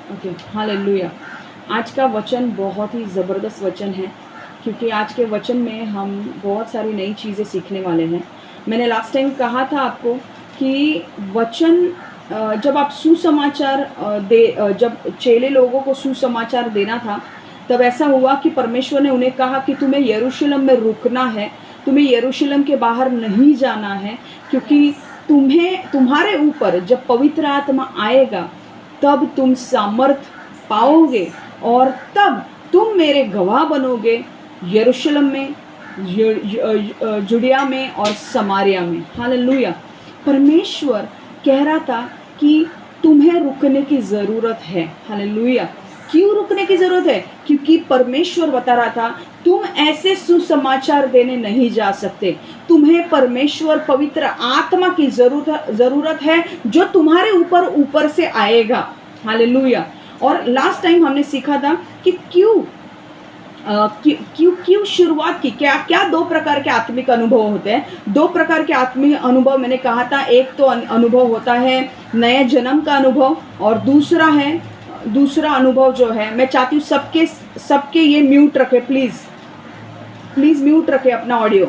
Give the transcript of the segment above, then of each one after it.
Okay, hallelujah. आज का वचन बहुत ही ज़बरदस्त वचन है, क्योंकि आज के वचन में हम बहुत सारी नई चीज़ें सीखने वाले हैं। मैंने लास्ट टाइम कहा था आपको कि वचन जब आप सुसमाचार जब चेले लोगों को सुसमाचार देना था, तब ऐसा हुआ कि परमेश्वर ने उन्हें कहा कि तुम्हें यरूशलेम में रुकना है, तुम्हें यरूशलेम के बाहर नहीं जाना है, क्योंकि तुम्हारे ऊपर जब पवित्र आत्मा आएगा तब तुम सामर्थ पाओगे और तब तुम मेरे गवाह बनोगे यरूशलेम में, जुडिया में और समारिया में। हालेलुया। परमेश्वर कह रहा था कि तुम्हें रुकने की ज़रूरत है। हालेलुया। क्यों रुकने की ज़रूरत है? क्योंकि परमेश्वर बता रहा था तुम ऐसे सुसमाचार देने नहीं जा सकते, तुम्हें परमेश्वर पवित्र आत्मा की ज़रूरत है जो तुम्हारे ऊपर से आएगा। हालेलुया। और लास्ट टाइम हमने सीखा था कि क्यों शुरुआत की, क्या दो प्रकार के आत्मिक अनुभव होते हैं। दो प्रकार के आत्मिक अनुभव मैंने कहा था, एक तो अनुभव होता है नए जन्म का अनुभव, और दूसरा अनुभव जो है, मैं चाहती हूँ सबके ये म्यूट रखे, प्लीज म्यूट रखे अपना ऑडिओ।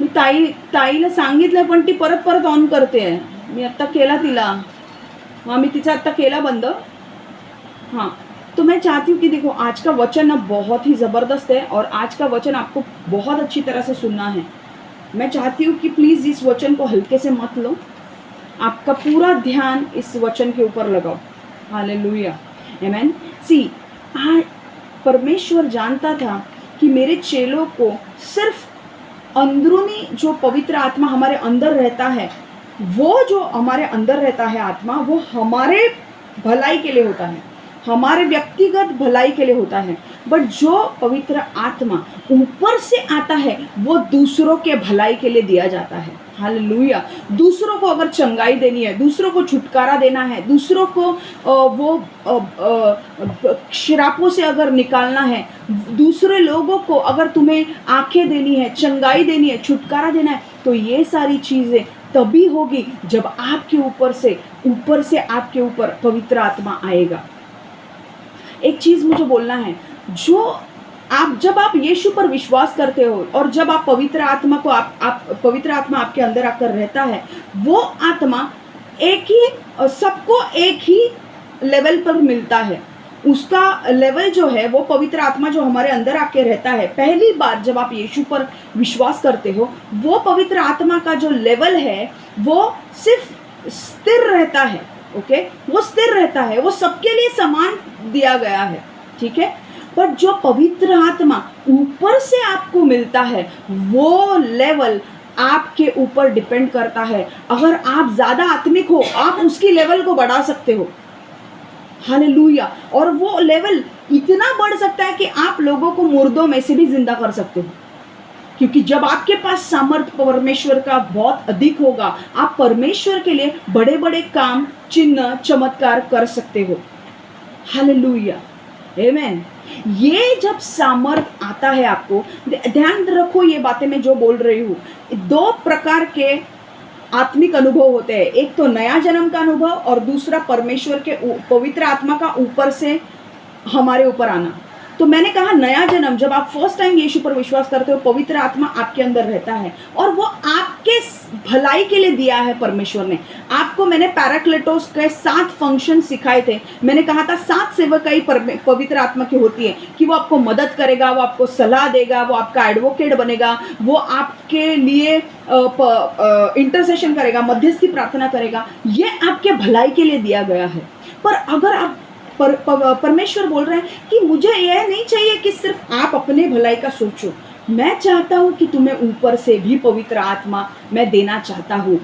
मी ताईला सांगितलं पण ती परत ऑन करते आहे। मी आत्ता केला तिला, हाँ मी तिचा आत्ता केला बंद। हाँ, तो मैं चाहती हूँ कि देखो आज का वचन ना बहुत ही ज़बरदस्त है और आज का वचन आपको बहुत अच्छी तरह से सुनना है। मैं चाहती हूँ कि प्लीज़ इस वचन को हल्के से मत लो, आपका पूरा ध्यान इस वचन के ऊपर लगाओ। हालेलुया, आमेन। सी, परमेश्वर जानता था कि मेरे चेलों को सिर्फ अंदरूनी जो पवित्र आत्मा हमारे अंदर रहता है, वो जो हमारे अंदर रहता है आत्मा, वो हमारे भलाई के लिए होता है, हमारे व्यक्तिगत भलाई के लिए होता है। बट जो पवित्र आत्मा ऊपर से आता है वो दूसरों के भलाई के लिए दिया जाता है। हालेलुया। दूसरों को अगर चंगाई देनी है, दूसरों को छुटकारा देना है, दूसरों को श्रापों से अगर निकालना है, दूसरे लोगों को अगर तुम्हें आंखें देनी है, चंगाई देनी है, छुटकारा देना है, तो ये सारी चीज़ें तभी होगी जब आपके ऊपर से आपके ऊपर पवित्र आत्मा आएगा। एक चीज़ मुझे बोलना है, जब आप यीशु पर विश्वास करते हो और जब आप पवित्र आत्मा को पवित्र आत्मा आपके अंदर आकर रहता है, वो आत्मा सबको एक ही लेवल पर मिलता है। उसका लेवल जो है, वो पवित्र आत्मा जो हमारे अंदर आके रहता है, पहली बार जब आप यीशु पर विश्वास करते हो, वो पवित्र आत्मा का जो लेवल है वो सिर्फ स्थिर रहता है। ओके, वो स्थिर रहता है, वो सबके लिए समान दिया गया है, ठीक है। पर जो पवित्र आत्मा ऊपर से आपको मिलता है, वो लेवल आपके ऊपर डिपेंड करता है। अगर आप ज़्यादा आत्मिक हो, आप उसकी लेवल को बढ़ा सकते हो। हालेलुया। और वो लेवल इतना बढ़ सकता है कि आप लोगों को मुर्दों में से भी जिंदा कर सकते हो, क्योंकि जब आपके पास सामर्थ्य परमेश्वर का बहुत अधिक होगा, आप परमेश्वर के लिए बड़े बड़े काम, चिन्ह, चमत्कार कर सकते हो। हालेलुया, आमेन। ये जब सामर्थ आता है आपको, ध्यान रखो ये बातें मैं जो बोल रही हूँ, दो प्रकार के आत्मिक अनुभव होते हैं। एक तो नया जन्म का अनुभव और दूसरा परमेश्वर के पवित्र आत्मा का ऊपर से हमारे ऊपर आना। तो मैंने कहा नया जन्म, जब आप फर्स्ट टाइम यीशु पर विश्वास करते हो, पवित्र आत्मा आपके अंदर रहता है और वो आपके भलाई के लिए दिया है परमेश्वर ने आपको। मैंने पैराक्लेटोस के 7 फंक्शन सिखाए थे। मैंने कहा था 7 सेवकाई पवित्र आत्मा की होती है कि वो आपको मदद करेगा, वो आपको सलाह देगा, वो आपका एडवोकेट बनेगा, वो आपके लिए इंटरसेशन करेगा, मध्यस्थी प्रार्थना करेगा। ये आपके भलाई के लिए दिया गया है। पर अगर आप परमेश्वर बोल रहे हैं कि मुझे यह नहीं चाहिए कि सिर्फ आप अपने भलाई का सोचो, मैं चाहता हूं कि तुम्हें ऊपर से भी पवित्र आत्मा मैं देना चाहता हूं।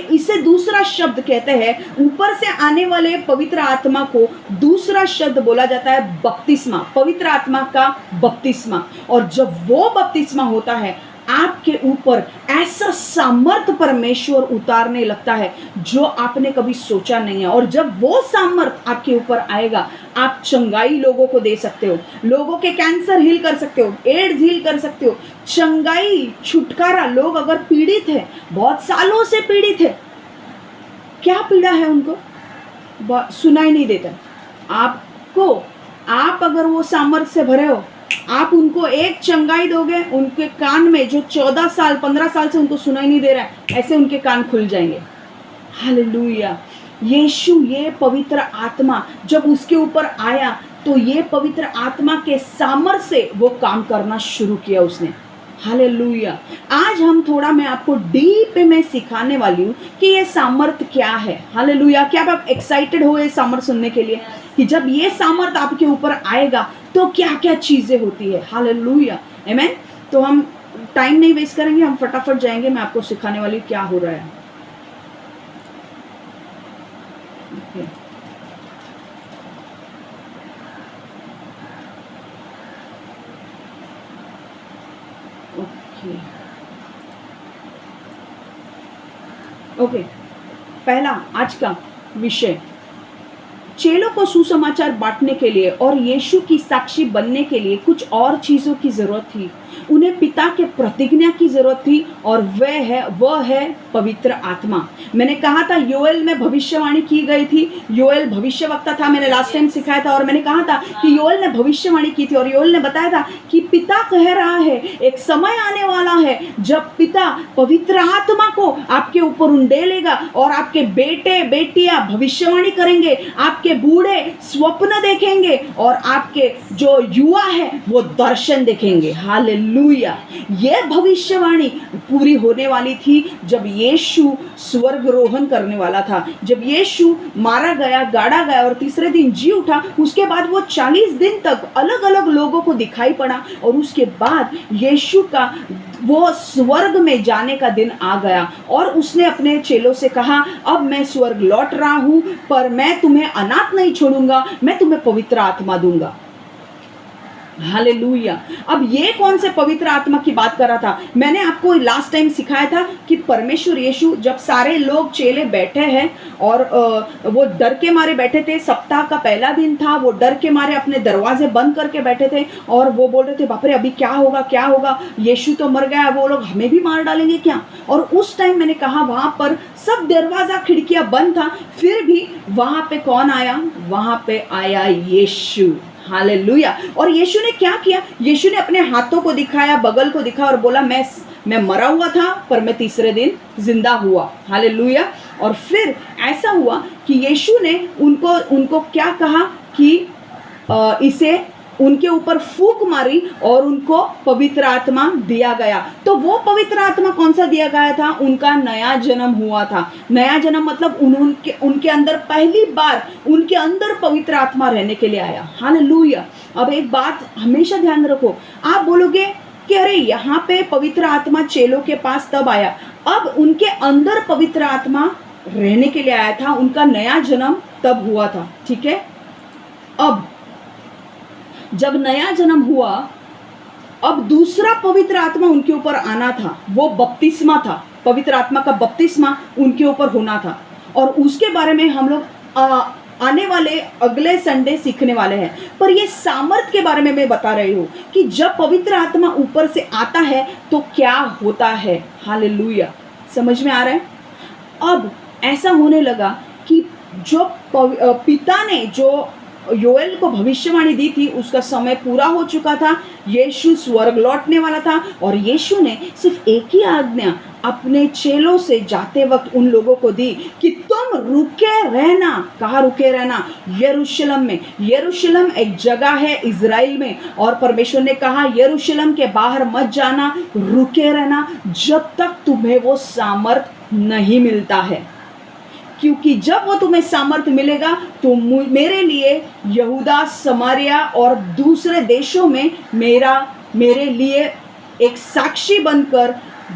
इसे दूसरा शब्द कहते हैं, ऊपर से आने वाले पवित्र आत्मा को दूसरा शब्द बोला जाता है बपतिस्मा, पवित्र आत्मा का बपतिस्मा। और जब वो बपतिस्मा होता है, आपके ऊपर ऐसा सामर्थ परमेश्वर उतारने लगता है जो आपने कभी सोचा नहीं है। और जब वो सामर्थ आपके ऊपर आएगा, आप चंगाई लोगों को दे सकते हो, लोगों के कैंसर हील कर सकते हो, एड्स हील कर सकते हो, चंगाई, छुटकारा। लोग अगर पीड़ित है, बहुत सालों से पीड़ित है, क्या पीड़ा है उनको? सुनाई नहीं देता। आपको, आप अगर वो सामर्थ्य से भरे हो, आप उनको एक चंगाई दोगे, उनके कान में जो 14 साल 15 साल से उनको सुनाई नहीं दे रहा है, ऐसे उनके कान खुल जाएंगे। हालेलुया। यीशु, ये पवित्र आत्मा जब उसके ऊपर आया तो ये पवित्र आत्मा के सामर्थ्य से वो काम करना शुरू किया उसने। हालेलुया। आज हम थोड़ा, मैं आपको डीप में सिखाने वाली हूँ कि ये सामर्थ्य क्या है। हालेलुया। क्या आप एक्साइटेड हो ये सामर्थ्य सुनने के लिए कि जब ये सामर्थ्य आपके ऊपर आएगा तो क्या क्या चीज़ें होती है? हालेलुया, आमीन। तो हम टाइम नहीं वेस्ट करेंगे, हम फटाफट जाएंगे। मैं आपको सिखाने वाली हूँ क्या हो रहा है। ओके, पहला आज का विषय, चेलों को सुसमाचार बांटने के लिए और यीशु की साक्षी बनने के लिए कुछ और चीज़ों की ज़रूरत थी। उन्हें पिता के प्रतिज्ञा की ज़रूरत थी और वह है पवित्र आत्मा। मैंने कहा था योएल में भविष्यवाणी की गई थी। योएल भविष्यवक्ता था, मैंने लास्ट टाइम सिखाया था। और मैंने कहा था कि योएल ने भविष्यवाणी की थी और योएल ने बताया था कि पिता कह रहा है एक समय आने वाला है जब पिता पवित्र आत्मा को आपके ऊपर उंडेलेगा और आपके बेटे बेटियां भविष्यवाणी करेंगे, आपके बूढ़े स्वप्न देखेंगे और आपके जो युवा है वो दर्शन देखेंगे। हालेलुया। ये भविष्यवाणी पूरी होने वाली थी जब यीशु स्वर्गरोहण करने वाला था, जब यीशु मारा गया, गाड़ा गया और तीसरे दिन जी उठा। उसके बाद वो 40 दिन तक अलग अलग लोगों को दिखाई पड़ा और उसके बाद यीशु का वो स्वर्ग में जाने का दिन आ गया और उसने अपने चेलों से कहा, अब मैं स्वर्ग लौट रहा हूं, पर मैं तुम्हें अनाथ नहीं छोड़ूंगा, मैं तुम्हें पवित्र आत्मा दूंगा। हालेलुया। अब ये कौन से पवित्र आत्मा की बात कर रहा था? मैंने आपको लास्ट टाइम सिखाया था कि परमेश्वर यीशु, जब सारे लोग चेले बैठे हैं और वो डर के मारे बैठे थे, सप्ताह का पहला दिन था, वो डर के मारे अपने दरवाजे बंद करके बैठे थे और वो बोल रहे थे, बाप रे अभी क्या होगा क्या होगा, यीशु तो मर गया, वो लोग हमें भी मार डालेंगे क्या? और उस टाइम मैंने कहा वहां पर सब दरवाजा खिड़कियां बंद था, फिर भी वहां पे कौन आया? वहां पे आया यीशु। हालेलुया। और यीशु ने क्या किया? यीशु ने अपने हाथों को दिखाया, बगल को दिखाया और बोला, मैं मरा हुआ था पर मैं तीसरे दिन जिंदा हुआ। हालेलुया। और फिर ऐसा हुआ कि यीशु ने उनको क्या कहा कि इसे उनके ऊपर फूंक मारी और उनको पवित्र आत्मा दिया गया। तो वो पवित्र आत्मा कौन सा दिया गया था? उनका नया जन्म हुआ था। नया जन्म मतलब उनके अंदर पहली बार उनके अंदर पवित्र आत्मा रहने के लिए आया। हालेलुया। अब एक बात हमेशा ध्यान रखो, आप बोलोगे कि अरे यहाँ पे पवित्र आत्मा चेलों के पास तब आया, अब उनके अंदर पवित्र आत्मा रहने के लिए आया था, उनका नया जन्म तब हुआ था। ठीक है। अब जब नया जन्म हुआ, अब दूसरा पवित्र आत्मा उनके ऊपर आना था, वो बपतिस्मा था। पवित्र आत्मा का बपतिस्मा उनके ऊपर होना था और उसके बारे में हम लोग आने वाले अगले संडे सीखने वाले हैं। पर ये सामर्थ के बारे में मैं बता रही हूँ कि जब पवित्र आत्मा ऊपर से आता है तो क्या होता है। हालेलुया। समझ में आ रहा है? अब ऐसा होने लगा कि जो पिता ने जो योएल को भविष्यवाणी दी थी उसका समय पूरा हो चुका था, यीशु स्वर्ग लौटने वाला था और यीशु ने सिर्फ एक ही आज्ञा अपने चेलों से जाते वक्त उन लोगों को दी कि तुम रुके रहना। कहाँ रुके रहना? यरूशलेम में। यरूशलेम एक जगह है इज़राइल में और परमेश्वर ने कहा यरूशलेम के बाहर मत जाना, रुके रहना जब तक तुम्हें वो सामर्थ्य नहीं मिलता है, क्योंकि जब वो तुम्हें सामर्थ्य मिलेगा तो मेरे लिए यहूदा, समारिया और दूसरे देशों में मेरे लिए एक साक्षी बनकर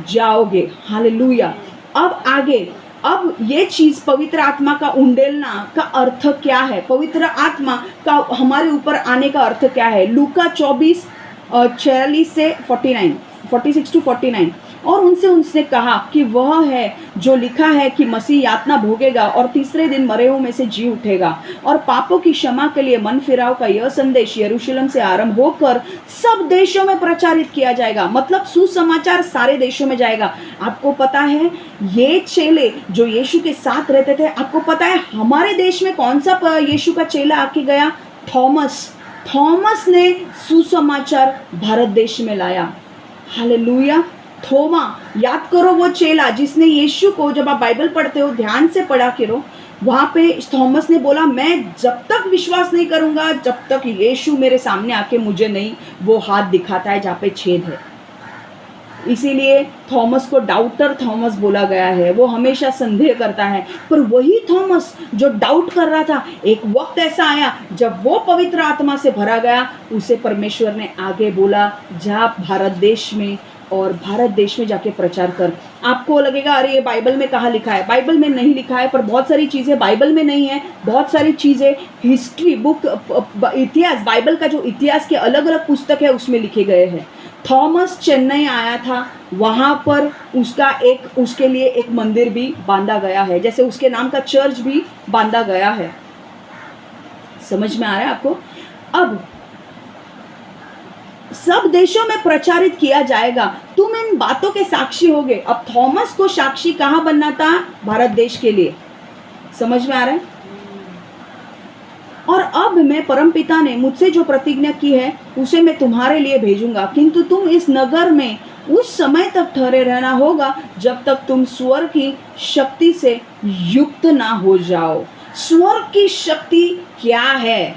जाओगे। हालेलुया। अब आगे, अब ये चीज़ पवित्र आत्मा का उंडेलना का अर्थ क्या है? पवित्र आत्मा का हमारे ऊपर आने का अर्थ क्या है? लूका 24:46 से 49, 46 to 49। और उनसे कहा कि वह है जो लिखा है कि मसीह यातना भोगेगा और तीसरे दिन मरे हुओं में से जी उठेगा, और पापों की क्षमा के लिए मन फिराव का यह संदेश यरूशलेम से आरंभ होकर सब देशों में प्रचारित किया जाएगा। मतलब सुसमाचार सारे देशों में जाएगा। आपको पता है ये चेले जो यीशु के साथ रहते थे, आपको पता है हमारे देश में कौन सा यीशु का चेला आके गया? थॉमस ने सुसमाचार भारत देश में लाया। हालेलुया। थोमा, याद करो वो चेला जिसने यीशु को, जब आप बाइबल पढ़ते हो ध्यान से पढ़ा करो, वहां पे थॉमस ने बोला मैं जब तक विश्वास नहीं करूंगा जब तक यीशु मेरे सामने आके मुझे नहीं वो हाथ दिखाता है जहाँ पे छेद है। इसीलिए थॉमस को डाउटर थॉमस बोला गया है। वो हमेशा संदेह करता है। पर वही थॉमस जो डाउट कर रहा था, एक वक्त ऐसा आया जब वो पवित्र आत्मा से भरा गया, उसे परमेश्वर ने आगे बोला जा भारत देश में, और भारत देश में जाके प्रचार कर। आपको लगेगा अरे ये बाइबल में कहाँ लिखा है? बाइबल में नहीं लिखा है, पर बहुत सारी चीज़ें बाइबल में नहीं है। बहुत सारी चीज़ें हिस्ट्री बुक, इतिहास, बाइबल का जो इतिहास के अलग अलग पुस्तक है उसमें लिखे गए हैं। थॉमस चेन्नई आया था, वहाँ पर उसके लिए एक मंदिर भी बांधा गया है, जैसे उसके नाम का चर्च भी बांधा गया है। समझ में आ रहा है आपको? अब सब देशों में प्रचारित किया जाएगा, तुम इन बातों के साक्षी होगे। अब थॉमस को साक्षी कहाँ बनना था? भारत देश के लिए। समझ में आ रहा है? और अब मैं परमपिता ने मुझसे जो प्रतिज्ञा की है उसे मैं तुम्हारे लिए भेजूंगा, किंतु तुम इस नगर में उस समय तक ठहरे रहना होगा जब तक तुम स्वर्ग की शक्ति से युक्त ना हो जाओ। स्वर्ग की शक्ति क्या है?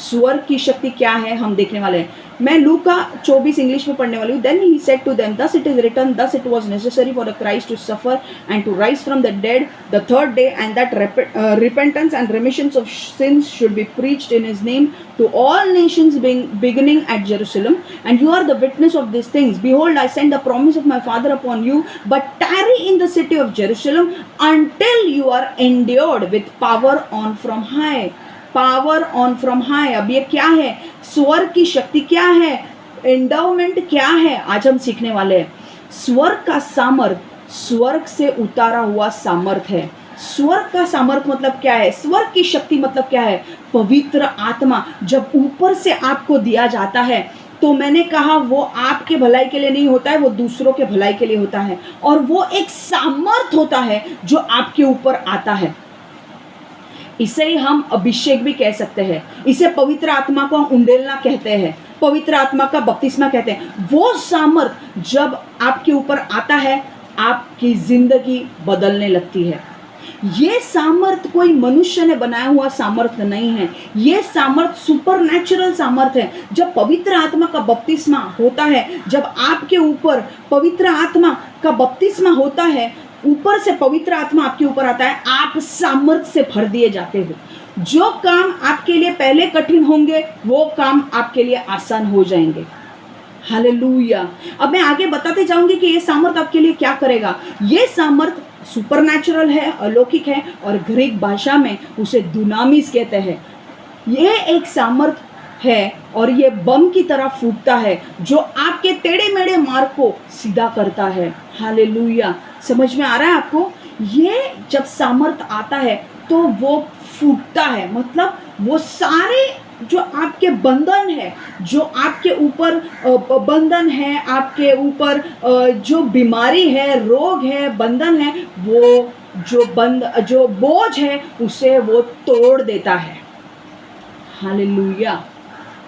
स्वर्ग की शक्ति क्या है हम देखने वाले हैं। मैं लूका 24 इंग्लिश में पढ़ने वाली हूँ। Then he said to them, thus it is written, thus it was necessary for the Christ to suffer and to rise from the dead the third day, and that repentance and remissions of sins should be preached in his name to all nations, beginning at Jerusalem. And you are the witness of these things. Behold, I send the promise of my Father upon you, but tarry in the city of Jerusalem until you are endued with power on from high. Power on from high. अब ये क्या है? स्वर्ग की शक्ति क्या है? Endowment क्या है? आज हम सीखने वाले हैं। स्वर्ग का सामर्थ स्वर्ग से उतारा हुआ सामर्थ है। स्वर्ग का सामर्थ मतलब क्या है? स्वर्ग की शक्ति मतलब क्या है? पवित्र आत्मा जब ऊपर से आपको दिया जाता है, तो मैंने कहा वो आपके भलाई के लिए नहीं होता है, वो दूसरों के भलाई के लिए होता है, और वो एक सामर्थ होता है जो आपके ऊपर आता है। इसे ही हम अभिषेक भी कह सकते हैं। इसे पवित्र आत्मा को उंडेलना कहते हैं, पवित्र आत्मा का बपतिस्मा कहते हैं। वो सामर्थ जब आपके ऊपर आता है, आपकी जिंदगी बदलने लगती है। ये सामर्थ कोई मनुष्य ने बनाया हुआ सामर्थ नहीं है। ये सामर्थ सुपरनैचुरल सामर्थ है। जब पवित्र आत्मा का बपतिस्मा होता है, जब आपके ऊपर पवित्र आत्मा का बपतिस्मा होता है, ऊपर से पवित्र आत्मा आपके ऊपर आता है, आप सामर्थ से भर दिए जाते हो। जो काम आपके लिए पहले कठिन होंगे वो काम आपके लिए आसान हो जाएंगे। हालेलुया। अब मैं आगे बताते जाऊंगी कि ये सामर्थ आपके लिए क्या करेगा। ये सामर्थ सुपरनैचुरल है, अलौकिक है, और ग्रीक भाषा में उसे दुनामिस कहते हैं। ये एक सामर्थ है और ये बम की तरह फूटता है जो आपके टेढ़े मेढ़े मार्ग को सीधा करता है। हालेलुया। समझ में आ रहा है आपको? ये जब सामर्थ आता है तो वो फूटता है, मतलब वो सारे जो आपके बंधन है, जो आपके ऊपर बंधन है, आपके ऊपर जो बीमारी है, रोग है, बंधन है, वो जो बोझ है उसे वो तोड़ देता है। हालेलुया।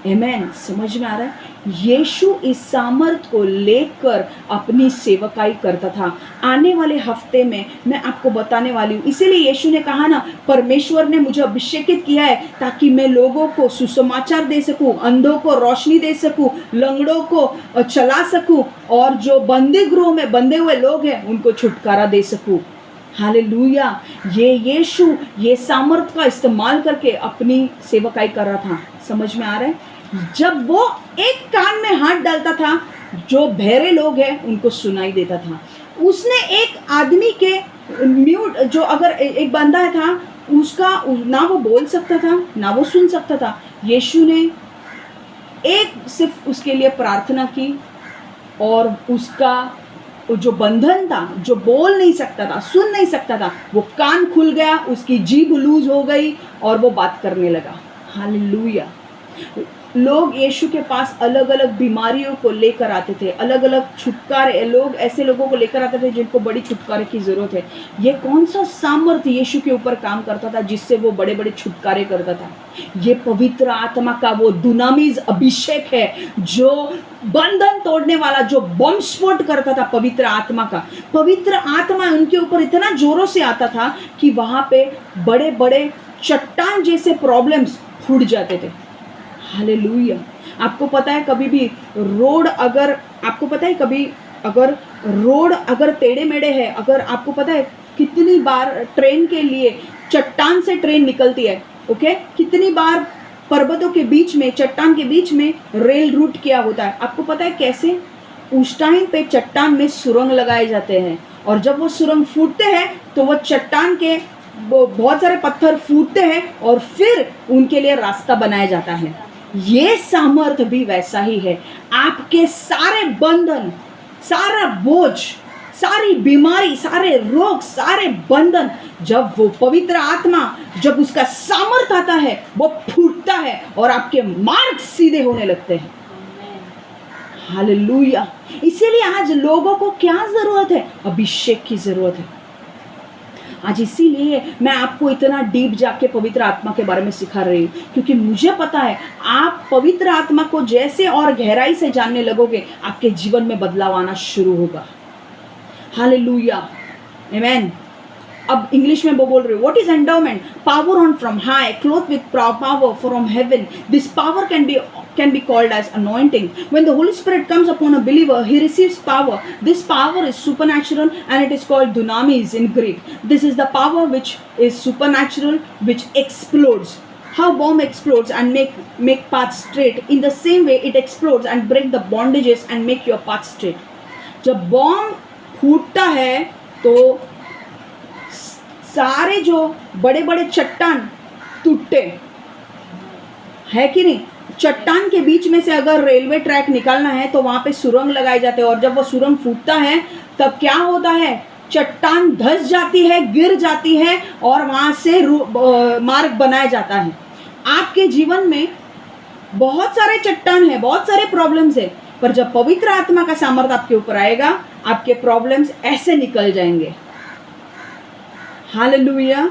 आमेन। समझ में आ रहा है? यीशु इस सामर्थ को लेकर अपनी सेवकाई करता था। आने वाले हफ्ते में मैं आपको बताने वाली हूँ। इसीलिए यीशु ने कहा ना, परमेश्वर ने मुझे अभिषेकित किया है ताकि मैं लोगों को सुसमाचार दे सकूं, अंधों को रोशनी दे सकूं, लंगड़ों को चला सकूं, और जो बंदी गृह में बंधे हुए लोग हैं उनको छुटकारा दे सकूं। हालेलुया। ये यीशु ये सामर्थ का इस्तेमाल करके अपनी सेवकाई कर रहा था। समझ में आ रहा है? जब वो एक कान में हाथ डालता था, जो बहरे लोग हैं उनको सुनाई देता था। उसने एक आदमी के म्यूट, जो अगर एक बंदा था उसका ना वो बोल सकता था ना वो सुन सकता था, यीशु ने एक सिर्फ उसके लिए प्रार्थना की और उसका जो बंधन था, जो बोल नहीं सकता था, सुन नहीं सकता था, वो कान खुल गया, उसकी जीभ लूज हो गई और वो बात करने लगा। हालेलुया। लोग यीशु के पास अलग अलग बीमारियों को लेकर आते थे, अलग अलग छुटकारे, लोग ऐसे लोगों को लेकर आते थे जिनको बड़ी छुटकारे की ज़रूरत है। ये कौन सा सामर्थ्य यीशु के ऊपर काम करता था जिससे वो बड़े बड़े छुटकारे करता था? ये पवित्र आत्मा का वो दुनामीज अभिषेक है, जो बंधन तोड़ने वाला, जो बम स्फोट करता था पवित्र आत्मा का। पवित्र आत्मा उनके ऊपर इतना जोरों से आता था कि वहाँ पे बड़े बड़े चट्टान जैसे प्रॉब्लम्स फूट जाते थे। हालेलुया। आपको पता है कभी भी रोड अगर, आपको पता है कभी अगर रोड अगर टेढ़े मेढ़े है, अगर आपको पता है कितनी बार ट्रेन के लिए चट्टान से ट्रेन निकलती है, ओके, कितनी बार पर्वतों के बीच में, चट्टान के बीच में रेल रूट किया होता है। आपको पता है कैसे? उस टाइम पे चट्टान में सुरंग लगाए जाते हैं, और जब वो सुरंग फूटते हैं तो वो चट्टान के बहुत सारे पत्थर फूटते हैं और फिर उनके लिए रास्ता बनाया जाता है। ये सामर्थ भी वैसा ही है। आपके सारे बंधन, सारा बोझ, सारी बीमारी, सारे रोग, सारे बंधन, जब वो पवित्र आत्मा, जब उसका सामर्थ आता है, वो फूटता है और आपके मार्ग सीधे होने लगते हैं। हालेलुया। इसीलिए आज लोगों को क्या जरूरत है? अभिषेक की जरूरत है। आज इसीलिए मैं आपको इतना डीप जाके पवित्र आत्मा के बारे में सिखा रही हूँ, क्योंकि मुझे पता है आप पवित्र आत्मा को जैसे और गहराई से जानने लगोगे, आपके जीवन में बदलाव आना शुरू होगा। हालेलुया, आमेन। अब इंग्लिश में वो बोल रहे हो, what is endowment? Power on from high, cloth with power from heaven. This power can be called as anointing. When the Holy Spirit comes upon a believer, he receives power. This power is supernatural and it is called dunamis in Greek. This is the power which is supernatural, which explodes. How bomb explodes and make paths straight, in the same way it explodes and break the bondages and make your path straight. जब bomb फूटता है तो सारे जो बड़े बड़े चट्टान टूटते है कि नहीं? चट्टान के बीच में से अगर रेलवे ट्रैक निकालना है तो वहाँ पे सुरंग लगाए जाते हैं, और जब वो सुरंग फूटता है तब क्या होता है? चट्टान धंस जाती है, गिर जाती है और वहाँ से मार्ग बनाया जाता है। आपके जीवन में बहुत सारे चट्टान है, बहुत सारे प्रॉब्लम्स है, पर जब पवित्र आत्मा का सामर्थ्य आपके ऊपर आएगा, आपके प्रॉब्लम्स ऐसे निकल जाएंगे। हालेलुया।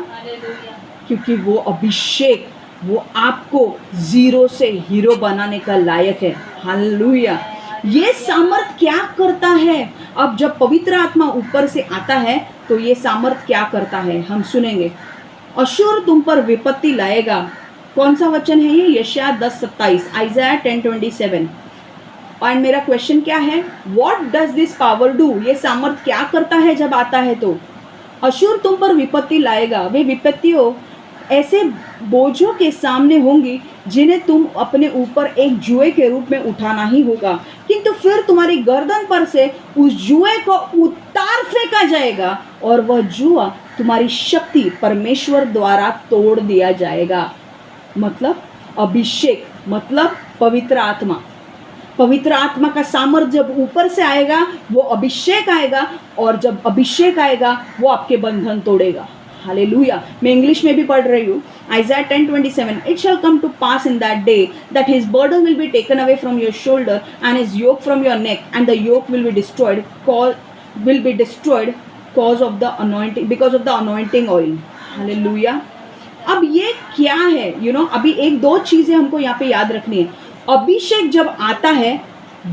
क्योंकि वो अभिषेक, वो आपको जीरो से हीरो बनाने का लायक है। हालेलुया। ये सामर्थ क्या करता है? अब जब पवित्र आत्मा ऊपर से आता है तो ये सामर्थ क्या करता है, हम सुनेंगे। अशुर तुम पर विपत्ति लाएगा। कौन सा वचन है ये? यशायाह 10:27, आइज़ाया 10:27। और मेरा क्वेश्चन क्या है? What does this power do? ये सामर्थ क्या करता है जब आता है तो? अशुर तुम पर विपत्ति लाएगा। वे विपत्तियों ऐसे बोझों के सामने होंगी जिन्हें तुम अपने ऊपर एक जुए के रूप में उठाना ही होगा, किंतु फिर तुम्हारी गर्दन पर से उस जुए को उतार फेंका जाएगा और वह जुआ तुम्हारी शक्ति परमेश्वर द्वारा तोड़ दिया जाएगा। मतलब अभिषेक, मतलब पवित्र आत्मा। पवित्र आत्मा का सामर्थ्य जब ऊपर से आएगा, वो अभिषेक आएगा, और जब अभिषेक आएगा वो आपके बंधन तोड़ेगा। हालेलुया। मैं इंग्लिश में भी पढ़ रही हूँ। Isaiah 10:27, it shall come to pass in that day that his burden will be taken away from your shoulder and his yoke from your neck and the yoke will be destroyed cause of the anointing, because of the anointing oil. Hallelujah. अब ये क्या है? अभी एक दो चीज़ें हमको यहाँ पे याद रखनी है। अभिषेक जब आता है,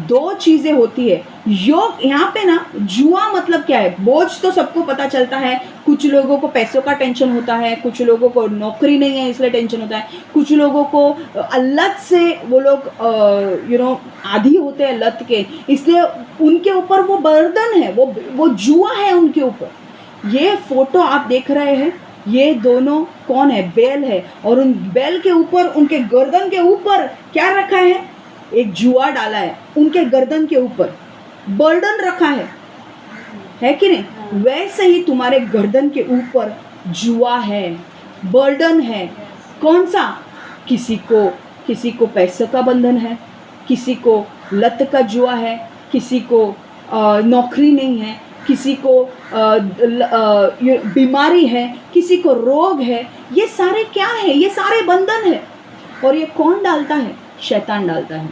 दो चीज़ें होती है। योग, यहाँ पे ना जुआ मतलब क्या है? बोझ तो सबको पता चलता है। कुछ लोगों को पैसों का टेंशन होता है, कुछ लोगों को नौकरी नहीं है इसलिए टेंशन होता है, कुछ लोगों को लत से वो लोग आदी होते हैं लत के, इसलिए उनके ऊपर वो बर्डन है, वो जुआ है उनके ऊपर। ये फोटो आप देख रहे हैं, ये दोनों कौन है? बैल है, और उन बैल के ऊपर, उनके गर्दन के ऊपर क्या रखा है? एक जुआ डाला है उनके गर्दन के ऊपर, बर्डन रखा है कि नहीं? वैसे ही तुम्हारे गर्दन के ऊपर जुआ है, बर्डन है। कौन सा? किसी को पैसे का बंधन है, किसी को लत का जुआ है, किसी को नौकरी नहीं है, किसी को बीमारी है, किसी को रोग है, ये सारे क्या है? ये सारे बंधन है। और ये कौन डालता है? शैतान डालता है।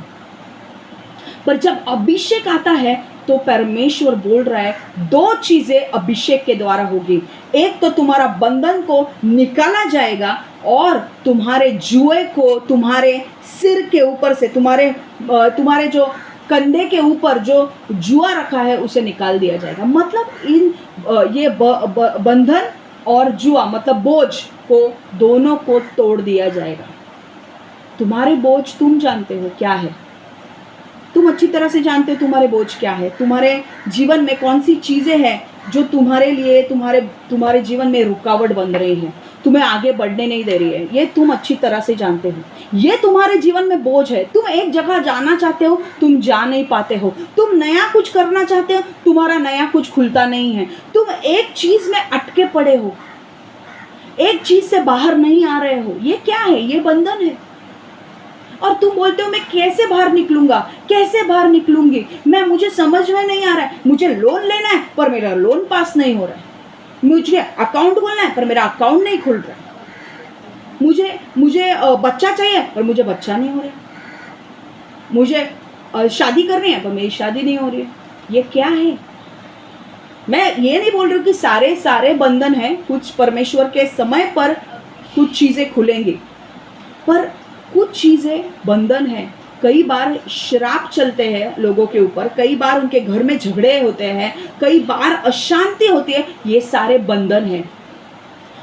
पर जब अभिषेक आता है तो परमेश्वर बोल रहा है 2 चीजें अभिषेक के द्वारा होगी। एक तो तुम्हारा बंधन को निकाला जाएगा और तुम्हारे जुए को तुम्हारे सिर के ऊपर से, तुम्हारे जो कंधे के ऊपर जो जुआ रखा है उसे निकाल दिया जाएगा। मतलब ये बंधन और जुआ मतलब बोझ को, दोनों को तोड़ दिया जाएगा। तुम्हारे बोझ तुम जानते हो क्या है, तुम अच्छी तरह से जानते हो तुम्हारे बोझ क्या है, तुम्हारे जीवन में कौन सी चीजें हैं जो तुम्हारे लिए तुम्हारे जीवन में रुकावट बन रही है, तुम्हें आगे बढ़ने नहीं दे रही है। ये तुम अच्छी तरह से जानते हो। ये तुम्हारे जीवन में बोझ है। तुम एक जगह जाना चाहते हो, तुम जा नहीं पाते हो। तुम नया कुछ करना चाहते हो, तुम्हारा नया कुछ खुलता नहीं है। तुम एक चीज में अटके पड़े हो, एक चीज से बाहर नहीं आ रहे हो। ये क्या है? ये बंधन है। और तुम बोलते हो मैं कैसे बाहर निकलूंगा, कैसे बाहर निकलूंगी, मुझे समझ में नहीं आ रहा है। मुझे लोन लेना है पर मेरा लोन पास नहीं हो रहा है। मुझे अकाउंट खोलना है पर मेरा अकाउंट नहीं खुल रहा है। मुझे बच्चा चाहिए पर मुझे बच्चा नहीं हो रहा है। मुझे शादी करनी है पर मेरी शादी नहीं हो रही है। ये क्या है? मैं ये नहीं बोल रही हूँ कि सारे बंधन हैं। कुछ परमेश्वर के समय पर कुछ चीजें खुलेंगी, पर कुछ चीजें बंधन है। कई बार श्राप चलते हैं लोगों के ऊपर, कई बार उनके घर में झगड़े होते हैं, कई बार अशांति होती है। ये सारे बंधन हैं।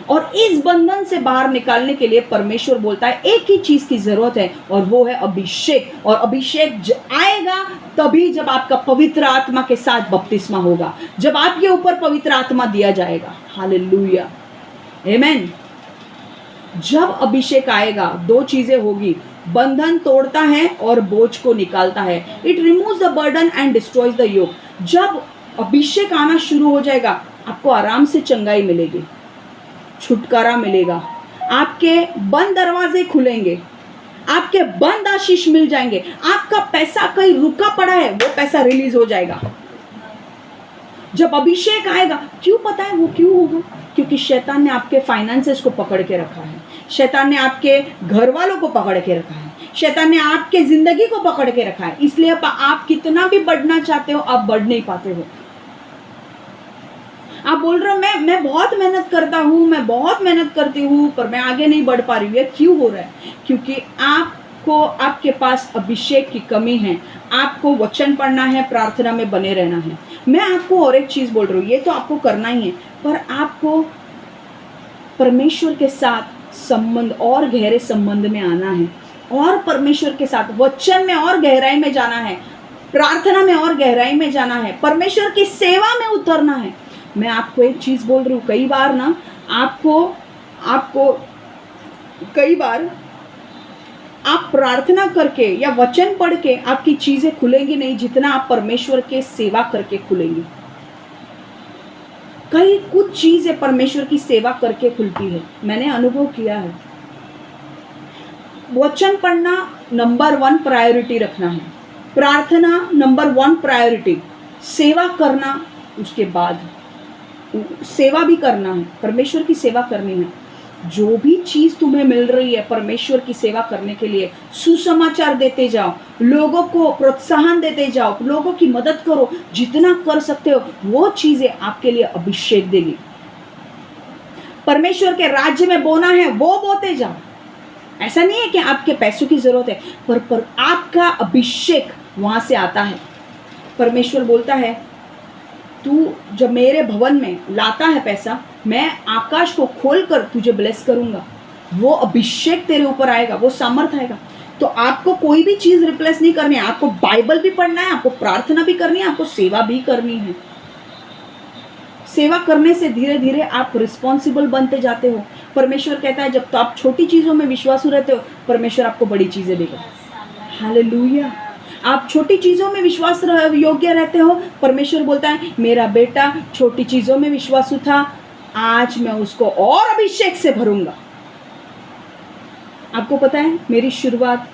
और इस बंधन से बाहर निकालने के लिए परमेश्वर बोलता है एक ही चीज की जरूरत है, और वो है अभिषेक। और अभिषेक आएगा तभी जब आपका पवित्र आत्मा के साथ बपतिस्मा होगा, जब आपके ऊपर पवित्र आत्मा दिया जाएगा। हालेलुया, आमेन। जब अभिषेक आएगा 2 चीजें होगी, बंधन तोड़ता है और बोझ को निकालता है। It removes the burden and destroys the yoke. जब अभिषेक आना शुरू हो जाएगा, आपको आराम से चंगाई मिलेगी, छुटकारा मिलेगा, आपके बंद दरवाजे खुलेंगे, आपके बंद आशीष मिल जाएंगे, आपका पैसा कहीं रुका पड़ा है वो पैसा रिलीज हो जाएगा। जब अभिषेक आएगा, क्यों पता है वो क्यों होगा? क्योंकि शैतान ने आपके फाइनेंसेस को पकड़ के रखा है, शैतान ने आपके घर वालों को पकड़ के रखा है, शैतान ने आपके जिंदगी को पकड़ के रखा है। इसलिए आप कितना भी बढ़ना चाहते हो, आप बढ़ नहीं पाते हो। आप बोल रहे हो मैं बहुत मेहनत करता हूँ, मैं बहुत मेहनत करती हूँ, पर मैं आगे नहीं बढ़ पा रही हूँ। ये क्यों हो रहा है? क्योंकि आपके पास अभिषेक की कमी है। आपको वचन पढ़ना है, प्रार्थना में बने रहना है। मैं आपको और एक चीज बोल रही हूँ, ये तो आपको करना ही है, पर आपको परमेश्वर के साथ संबंध और गहरे संबंध में आना है, और परमेश्वर के साथ वचन में और गहराई में जाना है, प्रार्थना में और गहराई में जाना है, परमेश्वर की सेवा में उतरना है। मैं आपको एक चीज बोल रही हूँ, कई बार ना आपको कई बार आप प्रार्थना करके या वचन पढ़ के आपकी चीजें खुलेंगी नहीं, जितना आप परमेश्वर के सेवा करके खुलेंगी। कुछ चीजें परमेश्वर की सेवा करके खुलती है, मैंने अनुभव किया है। वचन पढ़ना नंबर 1 प्रायोरिटी रखना है, प्रार्थना नंबर 1 प्रायोरिटी, सेवा करना उसके बाद, सेवा भी करना है, परमेश्वर की सेवा करनी है। जो भी चीज तुम्हें मिल रही है परमेश्वर की सेवा करने के लिए, सुसमाचार देते जाओ, लोगों को प्रोत्साहन देते जाओ, लोगों की मदद करो, जितना कर सकते हो वो चीजें आपके लिए अभिषेक देगी। परमेश्वर के राज्य में बोना है वो बोते जाओ। ऐसा नहीं है कि आपके पैसों की जरूरत है, पर आपका अभिषेक वहां से आता है। परमेश्वर बोलता है तू जब मेरे भवन में लाता है पैसा, मैं आकाश को खोलकर तुझे ब्लेस करूंगा। वो अभिषेक तेरे ऊपर आएगा, वो सामर्थ आएगा। तो आपको कोई भी चीज रिप्लेस नहीं करनी है, आपको बाइबल भी पढ़ना है, आपको प्रार्थना भी करनी है, आपको सेवा भी करनी है। सेवा करने से धीरे धीरे आप रिस्पॉन्सिबल बनते जाते हो। परमेश्वर कहता है जब तो आप छोटी चीजों में विश्वासु रहते हो, परमेश्वर आपको बड़ी चीजें देगा। हालेलुया। आप छोटी चीजों में विश्वास योग्य रहते हो, परमेश्वर बोलता है मेरा बेटा छोटी चीजों में विश्वासु था, आज मैं उसको और अभिषेक से भरूंगा। आपको पता है मेरी शुरुआत,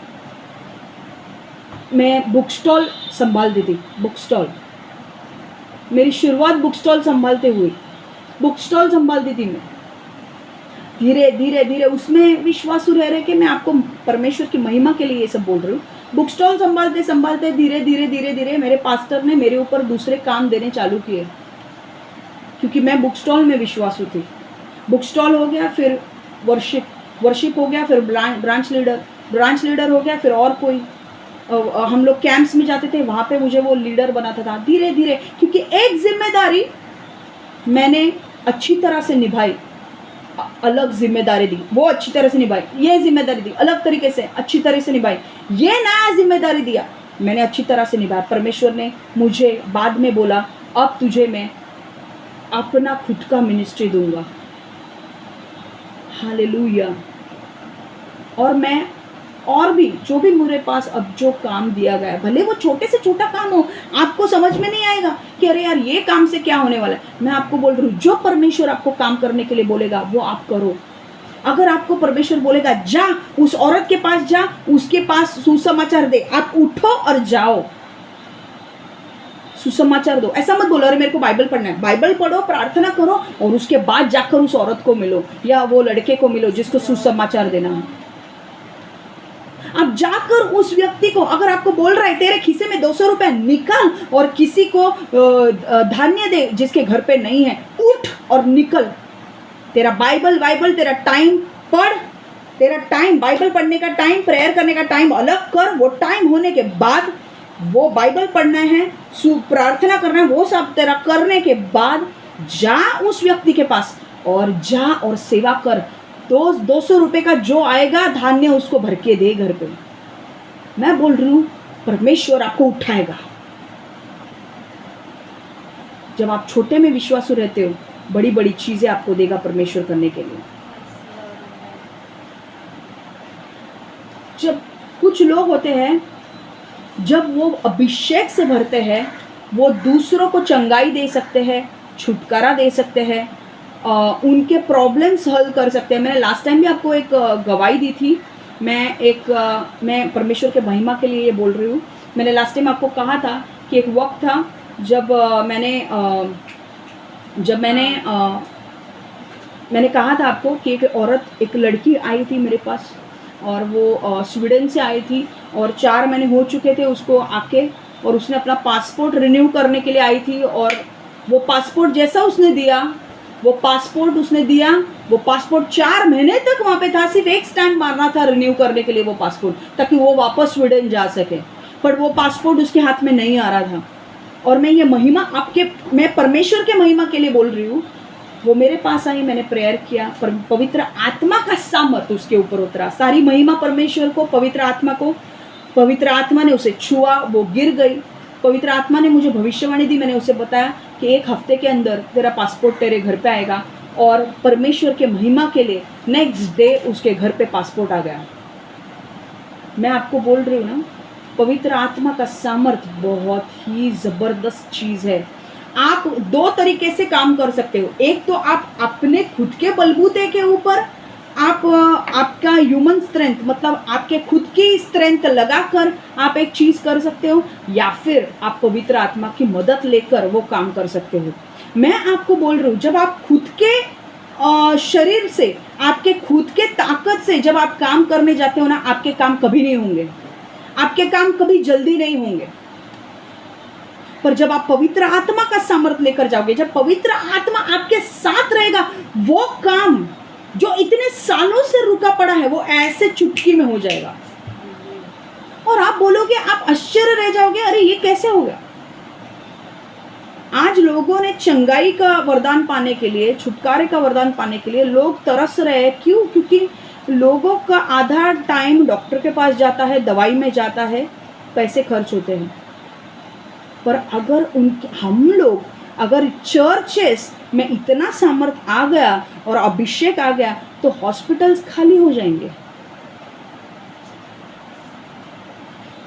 मैं बुक स्टॉल संभालती थी, बुक स्टॉल। मेरी शुरुआत बुक स्टॉल संभालते हुए, बुक स्टॉल संभालती थी मैं। धीरे धीरे धीरे उसमें विश्वासु रह रहे कि मैं आपको परमेश्वर की महिमा के लिए ये सब बोल रही हूँ। बुक स्टॉल संभालते संभालते धीरे धीरे धीरे धीरे मेरे पास्टर ने मेरे ऊपर दूसरे काम देने चालू किए, क्योंकि मैं बुक स्टॉल में विश्वासु थी। बुक स्टॉल हो गया, फिर वर्शिप हो गया, फिर ब्रांच लीडर हो गया, फिर और कोई हम लोग कैंप्स में जाते थे, वहाँ पे मुझे वो लीडर बनाता था धीरे धीरे, क्योंकि एक जिम्मेदारी मैंने अच्छी तरह से निभाई, अलग जिम्मेदारी दी, वो अच्छी तरह से निभाई, ये जिम्मेदारी दी अलग तरीके से अच्छी तरह से निभाई, ये नया जिम्मेदारी दिया मैंने अच्छी तरह से निभाया। परमेश्वर ने मुझे बाद में बोला, अब तुझे मैं अपना खुद का मिनिस्ट्री दूंगा। हालेलुया। और मैं और भी जो भी मेरे पास अब जो काम दिया गया है, भले वो छोटे से छोटा काम हो, आपको समझ में नहीं आएगा कि अरे यार ये काम से क्या होने वाला है। मैं आपको बोल रही हूँ, जो परमेश्वर आपको काम करने के लिए बोलेगा वो आप करो। अगर आपको परमेश्वर बोलेगा जा उस औरत के पास, जा उसके पास सुसमाचार दे, आप उठो और जाओ, सुसमाचार दो। ऐसा मत बोलो अरे मेरे को बाइबल पढ़ना है। बाइबल पढ़ो, प्रार्थना करो और उसके बाद जाकर उस औरत को मिलो या वो लड़के को मिलो जिसको सुसमाचार देना है। अब जाकर उस व्यक्ति को, अगर आपको बोल रहा है तेरे खीसे में 200 रुपए निकाल और किसी को धान्य दे जिसके घर पे नहीं है, उठ और निकल। तेरा बाइबल तेरा टाइम पढ़, तेरा टाइम बाइबल पढ़ने का टाइम, प्रेयर करने का टाइम अलग कर। वो टाइम होने के बाद वो बाइबल पढ़ना है, प्रार्थना करना है, वो सब तेरा करने के बाद जा उस व्यक्ति के पास और जा और सेवा कर। 200 रुपए का जो आएगा धान्य उसको भर के दे घर पे। मैं बोल रही हूँ परमेश्वर आपको उठाएगा। जब आप छोटे में विश्वासु रहते हो, बड़ी बड़ी चीजें आपको देगा परमेश्वर करने के लिए। जब कुछ लोग होते हैं, जब वो अभिषेक से भरते हैं, वो दूसरों को चंगाई दे सकते हैं, छुटकारा दे सकते हैं, उनके प्रॉब्लम्स हल कर सकते हैं। मैंने लास्ट टाइम भी आपको एक गवाही दी थी। मैं परमेश्वर के महिमा के लिए ये बोल रही हूँ। मैंने लास्ट टाइम आपको कहा था कि एक वक्त था जब मैंने कहा था आपको कि एक लड़की आई थी मेरे पास और वो स्वीडन से आई थी और 4 महीने हो चुके थे उसको आके, और उसने अपना पासपोर्ट रिन्यू करने के लिए आई थी। और वो पासपोर्ट जैसा उसने दिया, वो पासपोर्ट 4 महीने तक वहाँ पे था। सिर्फ एक स्टैम्प मारना था रिन्यू करने के लिए वो पासपोर्ट, ताकि वो वापस स्वीडन जा सके। पर वो पासपोर्ट उसके हाथ में नहीं आ रहा था। और मैं ये महिमा मैं परमेश्वर के महिमा के लिए बोल रही हूँ। वो मेरे पास आई, मैंने प्रेयर किया, पवित्र आत्मा का सामर्थ्य उसके ऊपर उतरा। सारी महिमा परमेश्वर को, पवित्र आत्मा ने उसे छुआ, वो गिर गई। पवित्र आत्मा ने मुझे भविष्यवाणी दी। मैंने उसे बताया कि 1 हफ्ते के अंदर तेरा पासपोर्ट तेरे घर पे आएगा। और परमेश्वर के महिमा के लिए नेक्स्ट डे उसके घर पे पासपोर्ट आ गया। मैं आपको बोल रही हूँ ना, पवित्र आत्मा का सामर्थ्य बहुत ही ज़बरदस्त चीज़ है। आप 2 तरीके से काम कर सकते हो। एक तो आप अपने खुद के बलबूते के ऊपर आपका ह्यूमन स्ट्रेंथ, मतलब आपके खुद की स्ट्रेंथ लगाकर आप एक चीज़ कर सकते हो, या फिर आप पवित्र आत्मा की मदद लेकर वो काम कर सकते हो। मैं आपको बोल रही हूँ, जब आप खुद के शरीर से, आपके खुद के ताकत से जब आप काम करने जाते हो ना, आपके काम कभी नहीं होंगे, आपके काम कभी जल्दी नहीं होंगे। पर जब आप पवित्र आत्मा का सामर्थ्य लेकर जाओगे, जब पवित्र आत्मा आपके साथ रहेगा, वो काम जो इतने सालों से रुका पड़ा है वो ऐसे चुटकी में हो जाएगा। और आप बोलोगे, आप आश्चर्य रह जाओगे, अरे ये कैसे हो गया। आज लोगों ने चंगाई का वरदान पाने के लिए, छुटकारे का वरदान पाने के लिए लोग तरस रहे हैं। क्यों? क्योंकि लोगों का आधा टाइम डॉक्टर के पास जाता है, दवाई में जाता है, पैसे खर्च होते हैं। पर हम लोग अगर चर्चेस में इतना सामर्थ आ गया और अभिषेक आ गया, तो हॉस्पिटल्स खाली हो जाएंगे,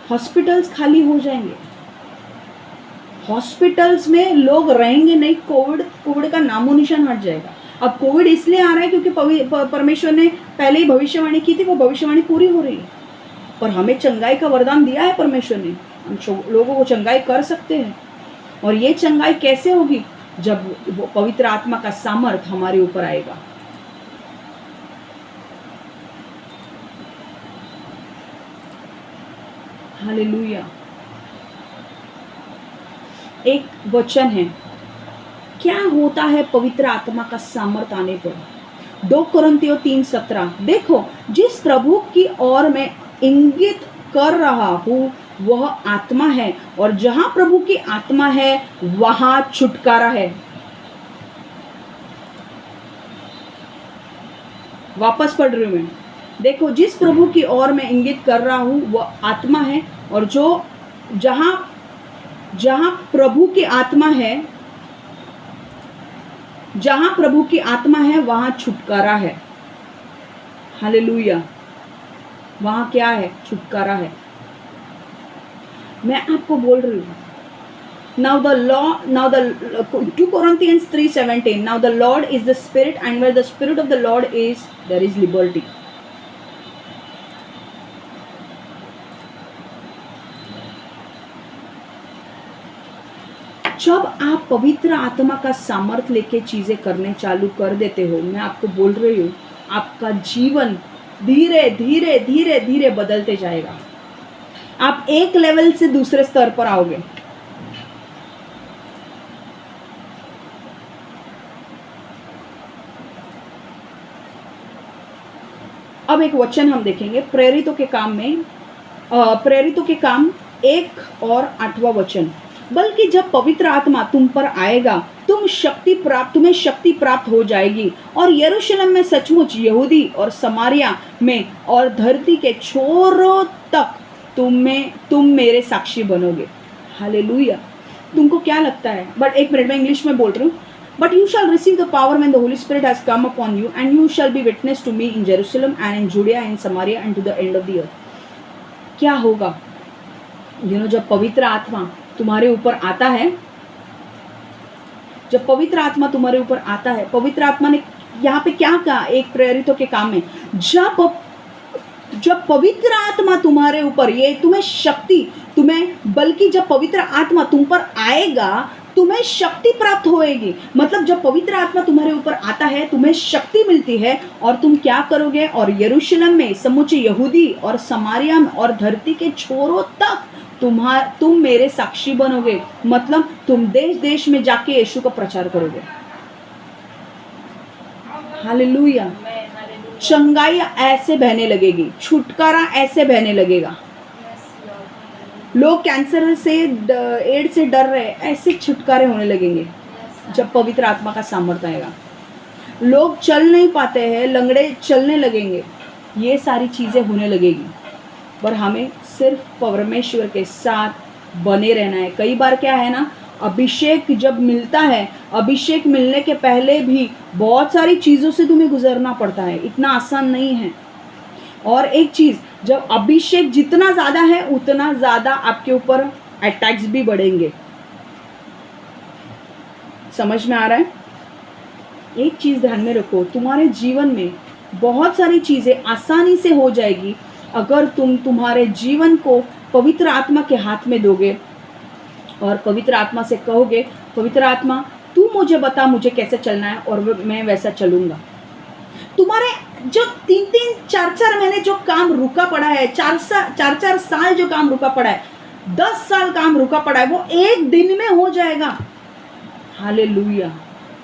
हॉस्पिटल्स खाली हो जाएंगे। हॉस्पिटल्स में लोग रहेंगे नहीं। कोविड का नामो निशान हट जाएगा। अब कोविड इसलिए आ रहा है क्योंकि परमेश्वर ने पहले ही भविष्यवाणी की थी, वो भविष्यवाणी पूरी हो रही है। पर हमें चंगाई का वरदान दिया है परमेश्वर ने, हम लोगों को चंगाई कर सकते हैं। और ये चंगाई कैसे होगी? जब वो पवित्र आत्मा का सामर्थ हमारे ऊपर आएगा। हालेलुया। एक वचन है, क्या होता है पवित्र आत्मा का सामर्थ आने पर? 2 कोरिन्थियों 3:17, देखो जिस प्रभु की ओर मैं इंगित कर रहा हूँ वह आत्मा है, और जहां प्रभु की आत्मा है वहां छुटकारा है। वापस पढ़ रही हूं मैं। देखो जिस प्रभु की ओर मैं इंगित कर रहा हूँ वह आत्मा है, और जो जहां जहां प्रभु की आत्मा है, जहां प्रभु की आत्मा है वहां छुटकारा है। हालेलुया। वहां क्या है? छुटकारा है। मैं आपको बोल रही हूं, now the 2 Corinthians 3:17, now the Lord is the Spirit, and where the Spirit of the Lord is, there is liberty. जब आप पवित्र आत्मा का सामर्थ लेके चीजें करने चालू कर देते हो, मैं आपको बोल रही हूँ, आपका जीवन धीरे धीरे धीरे धीरे बदलते जाएगा। आप एक लेवल से दूसरे स्तर पर आओगे। अब एक वचन हम देखेंगे प्रेरितों के काम में, प्रेरितों के काम 1 और 8वां वचन। बल्कि जब पवित्र आत्मा तुम पर आएगा तुम्हें शक्ति प्राप्त हो जाएगी, और यरूशलेम में सचमुच यहूदी और समारिया में और धरती के छोरों तक तुम मेरे साक्षी बनोगे। हालेलुया। तुमको क्या लगता है? बट एक मिनट, मैं इंग्लिश में बोल रही हूँ। But you shall receive the power when the Holy Spirit has come upon you, and you shall be witness to me in Jerusalem and in Judea and Samaria and to the end of the earth. क्या होगा? जब पवित्र आत्मा तुम्हारे ऊपर आता है, जब पवित्र आत्मा तुम्हारे ऊपर आता है, पवित्र आत्मा ने यहाँ पे क्या कहा एक प्रेरितों के काम में? जब पवित्र आत्मा तुम्हारे ऊपर, ये तुम्हें शक्ति, बल्कि जब पवित्र आत्मा तुम पर आएगा तुम्हें शक्ति प्राप्त होएगी। मतलब जब पवित्र आत्मा तुम्हारे ऊपर आता है तुम्हें शक्ति मिलती है, और तुम क्या करोगे? और यरूशलेम में, समूचे यहूदी और समारिया में और धरती के छोरों तक तुम मेरे साक्षी बनोगे। मतलब तुम देश देश में जाके यीशु का प्रचार करोगे। हालेलुया। चंगाई ऐसे बहने लगेगी, छुटकारा ऐसे बहने लगेगा। लोग कैंसर से, एड्स से डर रहे, ऐसे छुटकारे होने लगेंगे जब पवित्र आत्मा का सामर्थ्य आएगा। लोग चल नहीं पाते हैं, लंगड़े चलने लगेंगे, ये सारी चीज़ें होने लगेगी। पर हमें सिर्फ परमेश्वर के साथ बने रहना है। कई बार क्या है ना, अभिषेक जब मिलता है, अभिषेक मिलने के पहले भी बहुत सारी चीज़ों से तुम्हें गुजरना पड़ता है, इतना आसान नहीं है। और एक चीज़, जब अभिषेक जितना ज़्यादा है उतना ज़्यादा आपके ऊपर अटैक्स भी बढ़ेंगे। समझ में आ रहा है? एक चीज़ ध्यान में रखो, तुम्हारे जीवन में बहुत सारी चीज़ें आसानी से हो जाएगी अगर तुम तुम्हारे जीवन को पवित्र आत्मा के हाथ में दोगे और पवित्र आत्मा से कहोगे, पवित्र आत्मा तू मुझे बता मुझे कैसे चलना है और मैं वैसा चलूँगा। तुम्हारे जो 3-3, 4-4 महीने जो काम रुका पड़ा है, 4-4 साल जो काम रुका पड़ा है, 10 साल काम रुका पड़ा है, वो एक दिन में हो जाएगा। हालेलुया।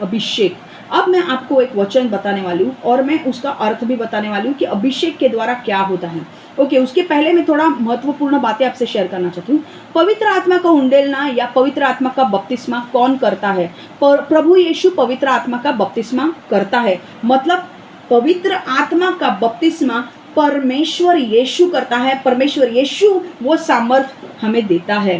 अभिषेक। अब मैं आपको एक वचन बताने वाली हूँ और मैं उसका अर्थ भी बताने वाली हूँ कि अभिषेक के द्वारा क्या होता है। ओके, उसके पहले मैं थोड़ा महत्वपूर्ण बातें आपसे शेयर करना चाहती हूँ। पवित्र आत्मा का उंडेलना या पवित्र आत्मा का बपतिस्मा कौन करता है? प्रभु यीशु पवित्र आत्मा का बपतिस्मा करता है। मतलब पवित्र आत्मा का बपतिस्मा परमेश्वर यीशु करता है। परमेश्वर यीशु वो सामर्थ हमें देता है।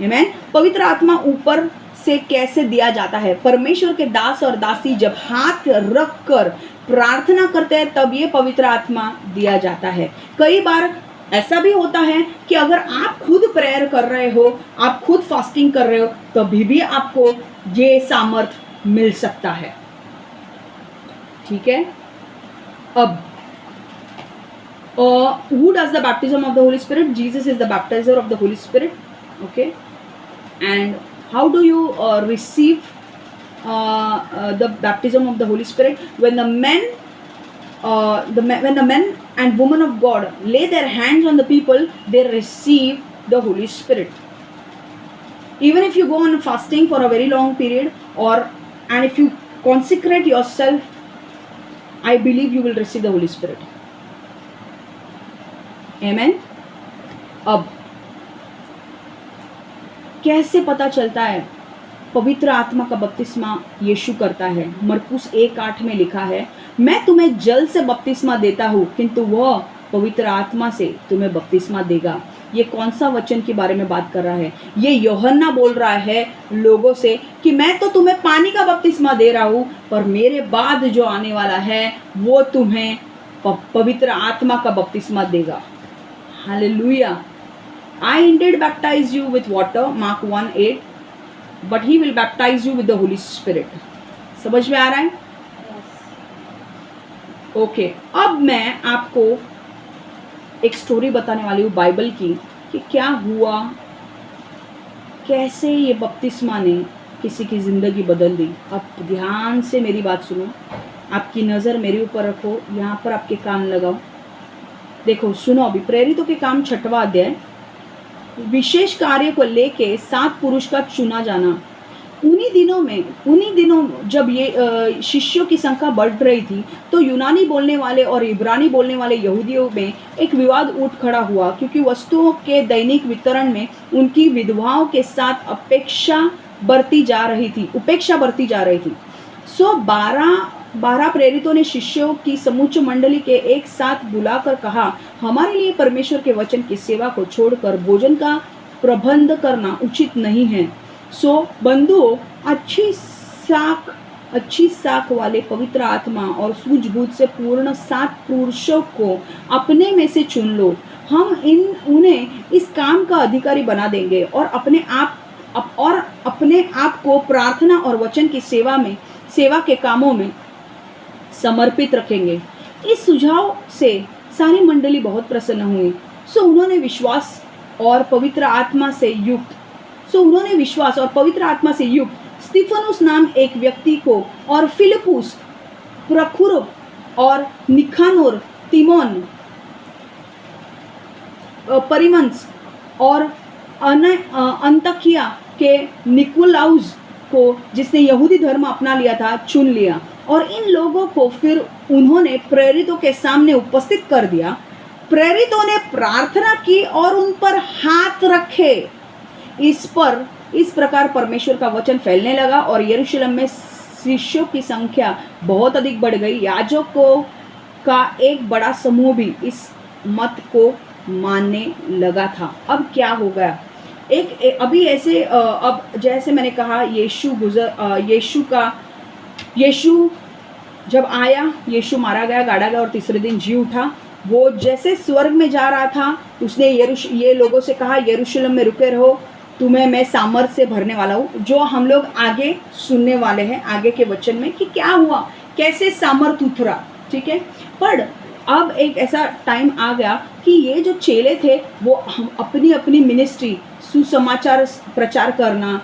आमीन। पवित्र आत्मा ऊपर से कैसे दिया जाता है? परमेश्वर के दास और दासी जब हाथ रख कर प्रार्थना करते हैं तब ये पवित्र आत्मा दिया जाता है। कई बार ऐसा भी होता है कि अगर आप खुद प्रेयर कर रहे हो, आप खुद फास्टिंग कर रहे हो, तभी भी आपको ये सामर्थ मिल सकता है। ठीक है। अब who does the baptism of the Holy Spirit? Jesus is the baptizer of the Holy Spirit. Okay, and How do you receive the baptism of the Holy Spirit? When the men when the men and women of God lay their hands on the people, they receive the Holy Spirit. Even if you go on fasting for a very long period, and if you consecrate yourself, I believe you will receive the Holy Spirit. Amen. अब कैसे पता चलता है? पवित्र आत्मा का बपतिस्मा यीशु करता है। मरकुस 1:8 में लिखा है, मैं तुम्हें जल से बपतिस्मा देता हूँ, किंतु वह पवित्र आत्मा से तुम्हें बपतिस्मा देगा। ये कौन सा वचन के बारे में बात कर रहा है? ये यूहन्ना बोल रहा है लोगों से कि मैं तो तुम्हें पानी का बपतिस्मा दे रहा हूँ, पर मेरे बाद जो आने वाला है वो तुम्हें पवित्र आत्मा का बपतिस्मा देगा। Hallelujah. I indeed baptize you with water, Mark 1:8, but he will baptize you with the Holy Spirit. समझ में आ रहा है? ओके, अब मैं आपको एक स्टोरी बताने वाली हूँ बाइबल की कि क्या हुआ, कैसे ये बपतिस्मा ने किसी की ज़िंदगी बदल दी। अब ध्यान से मेरी बात सुनो, आपकी नज़र मेरे ऊपर रखो, यहाँ पर आपके कान लगाओ। देखो सुनो, अभी प्रेरितों के काम 6वां अध्याय, विशेष कार्य को लेके 7 पुरुष का चुना जाना। उन्हीं दिनों जब ये शिष्यों की संख्या बढ़ रही थी, तो यूनानी बोलने वाले और इब्रानी बोलने वाले यहूदियों में एक विवाद उठ खड़ा हुआ, क्योंकि वस्तुओं के दैनिक वितरण में उनकी विधवाओं के साथ उपेक्षा बरती जा रही थी। सो 12 प्रेरितों ने शिष्यों की समूची मंडली के एक साथ बुलाकर कहा, हमारे लिए परमेश्वर के वचन की सेवा को छोड़कर भोजन का प्रबंध करना उचित नहीं है। सो बंधुओं, अच्छी साख वाले पवित्र आत्मा और सूझबूझ से पूर्ण 7 पुरुषों को अपने में से चुन लो। हम उन्हें इस काम का अधिकारी बना देंगे और अपने आप को प्रार्थना और वचन की सेवा के कामों में समर्पित रखेंगे। इस सुझाव से सारी मंडली बहुत प्रसन्न हुई। सो उन्होंने विश्वास और पवित्र आत्मा से युक्त स्तिफनुस नाम एक व्यक्ति को और फिलिपुस, प्रखुर और निखानोर, तिमोन, परिमंस और अंतकिया के निकुलाउस को, जिसने यहूदी धर्म अपना लिया था, चुन लिया और इन लोगों को फिर उन्होंने प्रेरितों के सामने उपस्थित कर दिया। प्रेरितों ने प्रार्थना की और उन पर हाथ रखे। इस प्रकार परमेश्वर का वचन फैलने लगा और यरूशलेम में शिष्यों की संख्या बहुत अधिक बढ़ गई। याजकों का एक बड़ा समूह भी इस मत को मानने लगा था। अब क्या हो गया? अभी ऐसे अब जैसे मैंने कहा, यीशु जब आया, यीशु मारा गया, गाड़ा गया और तीसरे दिन जी उठा। वो जैसे स्वर्ग में जा रहा था, उसने ये लोगों से कहा, यरूशलेम में रुके रहो, तुम्हें मैं सामर्थ से भरने वाला हूँ। जो हम लोग आगे सुनने वाले हैं, आगे के वचन में, कि क्या हुआ, कैसे सामर्थ उतरा। ठीक है, पर अब एक ऐसा टाइम आ गया कि ये जो चेले थे वो हम अपनी मिनिस्ट्री, सुसमाचार प्रचार करना,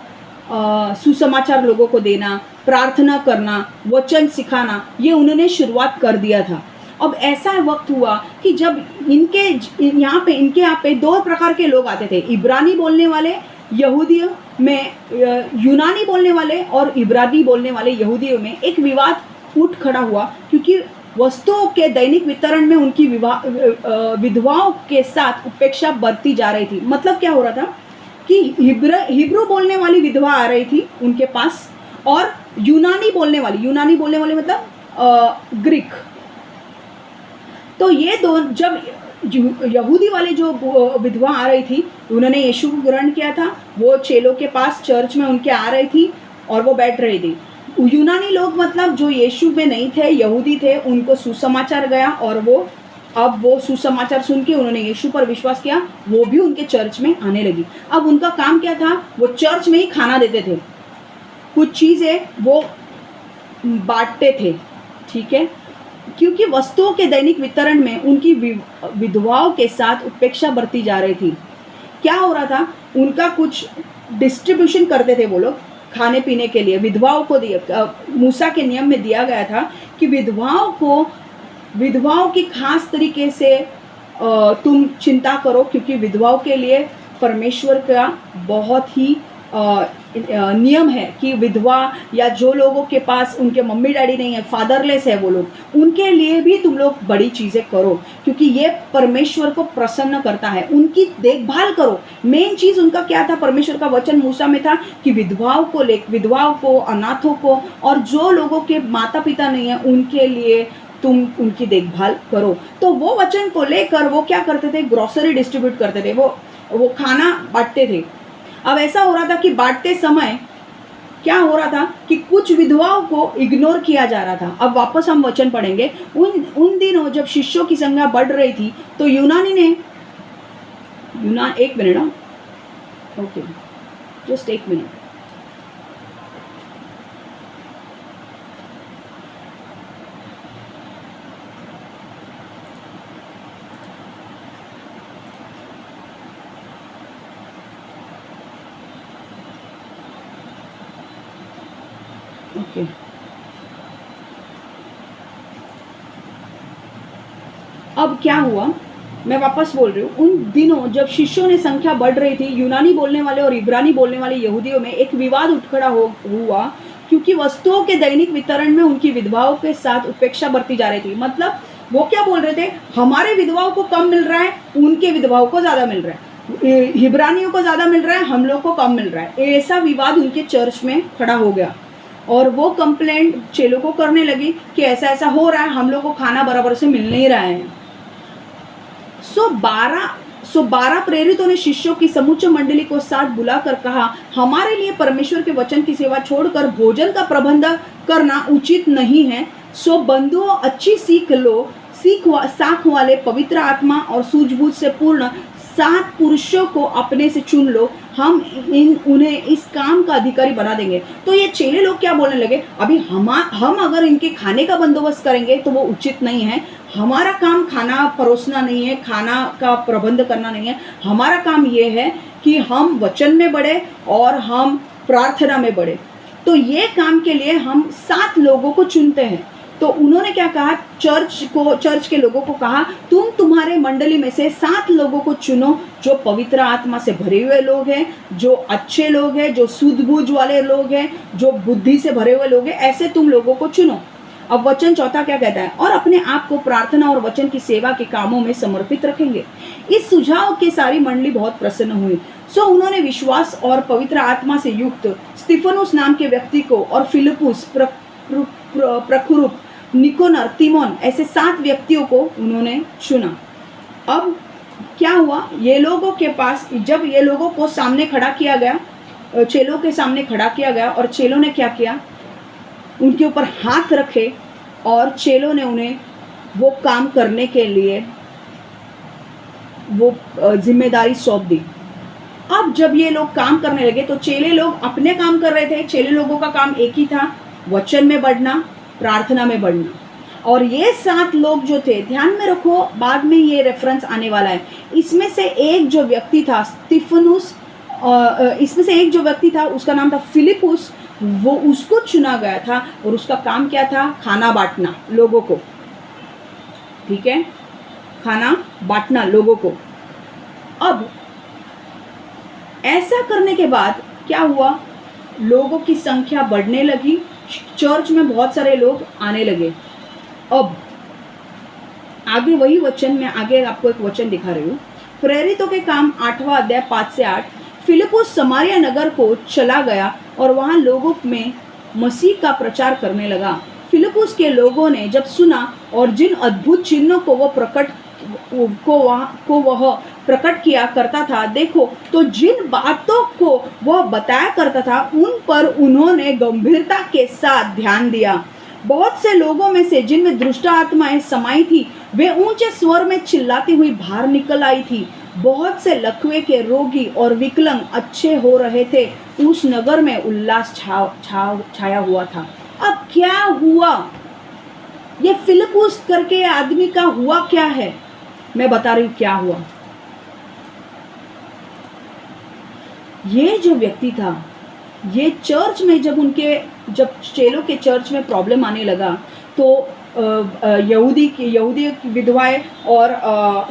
सुसमाचार लोगों को देना, प्रार्थना करना, वचन सिखाना, ये उन्होंने शुरुआत कर दिया था। अब ऐसा वक्त हुआ कि जब इनके यहाँ पे 2 प्रकार के लोग आते थे, इब्रानी बोलने वाले यहूदियों में, यूनानी बोलने वाले और इब्रानी बोलने वाले यहूदियों में एक विवाद उठ खड़ा हुआ, क्योंकि वस्तुओं के दैनिक वितरण में उनकी विधवाओं के साथ उपेक्षा बरती जा रही थी। मतलब क्या हो रहा था कि हिब्रू बोलने वाली विधवा आ रही थी उनके पास, और यूनानी बोलने वाली मतलब ग्रीक। तो ये दोनों, जब यहूदी वाले जो विधवा आ रही थी, उन्होंने यीशु को ग्रहण किया था, वो चेलों के पास चर्च में उनके आ रही थी और वो बैठ रही थी। यूनानी लोग मतलब जो यीशु में नहीं थे, यहूदी थे, उनको सुसमाचार गया और वो सुसमाचार सुन के उन्होंने यीशु पर विश्वास किया, वो भी उनके चर्च में आने लगी। अब उनका काम क्या था? वो चर्च में ही खाना देते थे, कुछ चीज़ें वो बांटते थे। ठीक है, क्योंकि वस्तुओं के दैनिक वितरण में उनकी विधवाओं के साथ उपेक्षा बरती जा रही थी। क्या हो रहा था? उनका कुछ डिस्ट्रीब्यूशन करते थे वो लोग खाने पीने के लिए, विधवाओं को दिए। मूसा के नियम में दिया गया था कि विधवाओं की खास तरीके से तुम चिंता करो, क्योंकि विधवाओं के लिए परमेश्वर का बहुत ही नियम है कि विधवा या जो लोगों के पास उनके मम्मी डैडी नहीं है, फादरलेस है वो लोग, उनके लिए भी तुम लोग बड़ी चीज़ें करो, क्योंकि ये परमेश्वर को प्रसन्न करता है। उनकी देखभाल करो। मेन चीज़ उनका क्या था? परमेश्वर का वचन मूसा में था कि विधवाओं को, अनाथों को, और जो लोगों के माता पिता नहीं है उनके लिए तुम उनकी देखभाल करो। तो वो वचन को लेकर वो क्या करते थे? ग्रोसरी डिस्ट्रीब्यूट करते थे, वो खाना बांटते थे। अब ऐसा हो रहा था कि बांटते समय क्या हो रहा था कि कुछ विधवाओं को इग्नोर किया जा रहा था। अब वापस हम वचन पढ़ेंगे। उन दिनों जब शिष्यों की संख्या बढ़ रही थी तो एक मिनट, ओके, जस्ट एक मिनट। ओके, अब क्या हुआ, मैं वापस बोल रही हूँ। उन दिनों जब शिष्यों ने संख्या बढ़ रही थी, यूनानी बोलने वाले और इब्रानी बोलने वाले यहूदियों में एक विवाद उठ खड़ा हुआ, क्योंकि वस्तुओं के दैनिक वितरण में उनकी विधवाओं के साथ उपेक्षा बरती जा रही थी। मतलब वो क्या बोल रहे थे? हमारे विधवाओं को कम मिल रहा है, उनके विधवाओं को ज़्यादा मिल रहा है, हिब्रानियों को ज़्यादा मिल रहा है, हम लोग को कम मिल रहा है। ऐसा विवाद उनके चर्च में खड़ा हो गया और वो कंप्लेंट चेलों को करने लगी कि ऐसा ऐसा हो रहा है, हम लोग को खाना बराबर से मिल नहीं रहा है। 12 प्रेरितों ने शिष्यों की समूचे मंडली को साथ बुलाकर कहा, हमारे लिए परमेश्वर के वचन की सेवा छोड़कर भोजन का प्रबंध करना उचित नहीं है। सो बंधुओं, अच्छी सीख लो, साख वाले, पवित्र आत्मा और सूझबूझ से पूर्ण 7 पुरुषों को अपने से चुन लो, हम उन्हें इस काम का अधिकारी बना देंगे। तो ये चेले लोग क्या बोलने लगे? अभी हम अगर इनके खाने का बंदोबस्त करेंगे तो वो उचित नहीं है। हमारा काम खाना परोसना नहीं है, खाना का प्रबंध करना नहीं है। हमारा काम ये है कि हम वचन में बढ़े और हम प्रार्थना में बढ़े। तो ये काम के लिए हम 7 लोगों को चुनते हैं। तो उन्होंने क्या कहा? चर्च के लोगों को कहा, तुम्हारे मंडली में से 7 लोगों को चुनो जो पवित्र आत्मा से भरे हुए लोग हैं, जो अच्छे लोग हैं, जो सूझबूझ वाले लोग हैं, जो बुद्धि से भरे हुए लोग हैं, ऐसे तुम लोगों को चुनो। अब वचन चौथा क्या कहता है? और अपने आप को प्रार्थना और वचन की सेवा के कामों में समर्पित रखेंगे। इस सुझाव के सारी मंडली बहुत प्रसन्न हुई। सो उन्होंने विश्वास और पवित्र आत्मा से युक्त स्तिफनुस नाम के व्यक्ति को और फिलिपुस, प्रखुरूप, निकोनर, तिमोन, ऐसे 7 व्यक्तियों को उन्होंने चुना। अब क्या हुआ? ये लोगों के पास, जब ये लोगों को सामने खड़ा किया गया, चेलों के सामने खड़ा किया गया, और चेलों ने क्या किया? उनके ऊपर हाथ रखे और चेलों ने उन्हें वो काम करने के लिए वो जिम्मेदारी सौंप दी। अब जब ये लोग काम करने लगे तो चेले लोग अपने काम कर रहे थे। चेले लोगों का काम एक ही था, वचन में बढ़ना, प्रार्थना में बढ़ना। और ये 7 लोग जो थे, ध्यान में रखो, बाद में ये रेफरेंस आने वाला है। इसमें से एक जो व्यक्ति था स्तिफनुस, इसमें से एक जो व्यक्ति था उसका नाम था फिलिपुस, वो उसको चुना गया था और उसका काम क्या था? खाना बांटना लोगों को। ठीक है, खाना बांटना लोगों को। अब ऐसा करने के बाद क्या हुआ? लोगों की संख्या बढ़ने लगी, चर्च में बहुत सारे लोग आने लगे। अब आगे वही वचन, मैं आगे आपको एक वचन दिखा रही हूँ। प्रेरितों के काम 8वां अध्याय 5 से 8। फिलिपुस समारिया नगर को चला गया और वहाँ लोगों में मसीह का प्रचार करने लगा। फिलिपुस के लोगों ने जब सुना और जिन अद्भुत चिन्हों को वह प्रकट किया करता था, देखो, तो जिन बातों को वह बताया करता था उन पर उन्होंने गंभीरता के साथ ध्यान दिया। बहुत से लोगों में से जिनमें दुष्ट आत्माएं समाई थी, वे ऊंचे स्वर में चिल्लाती हुई बाहर निकल आई थी। बहुत से लकवे के रोगी और विकलांग अच्छे हो रहे थे। उस नगर में उल्लास छाया हुआ था। अब क्या हुआ? ये फिलिपुस करके आदमी का हुआ क्या है? मैं बता रही हूँ क्या हुआ। ये जो व्यक्ति था, ये चर्च में जब चेलों के चर्च में प्रॉब्लम आने लगा, तो यहूदी विधवाएं और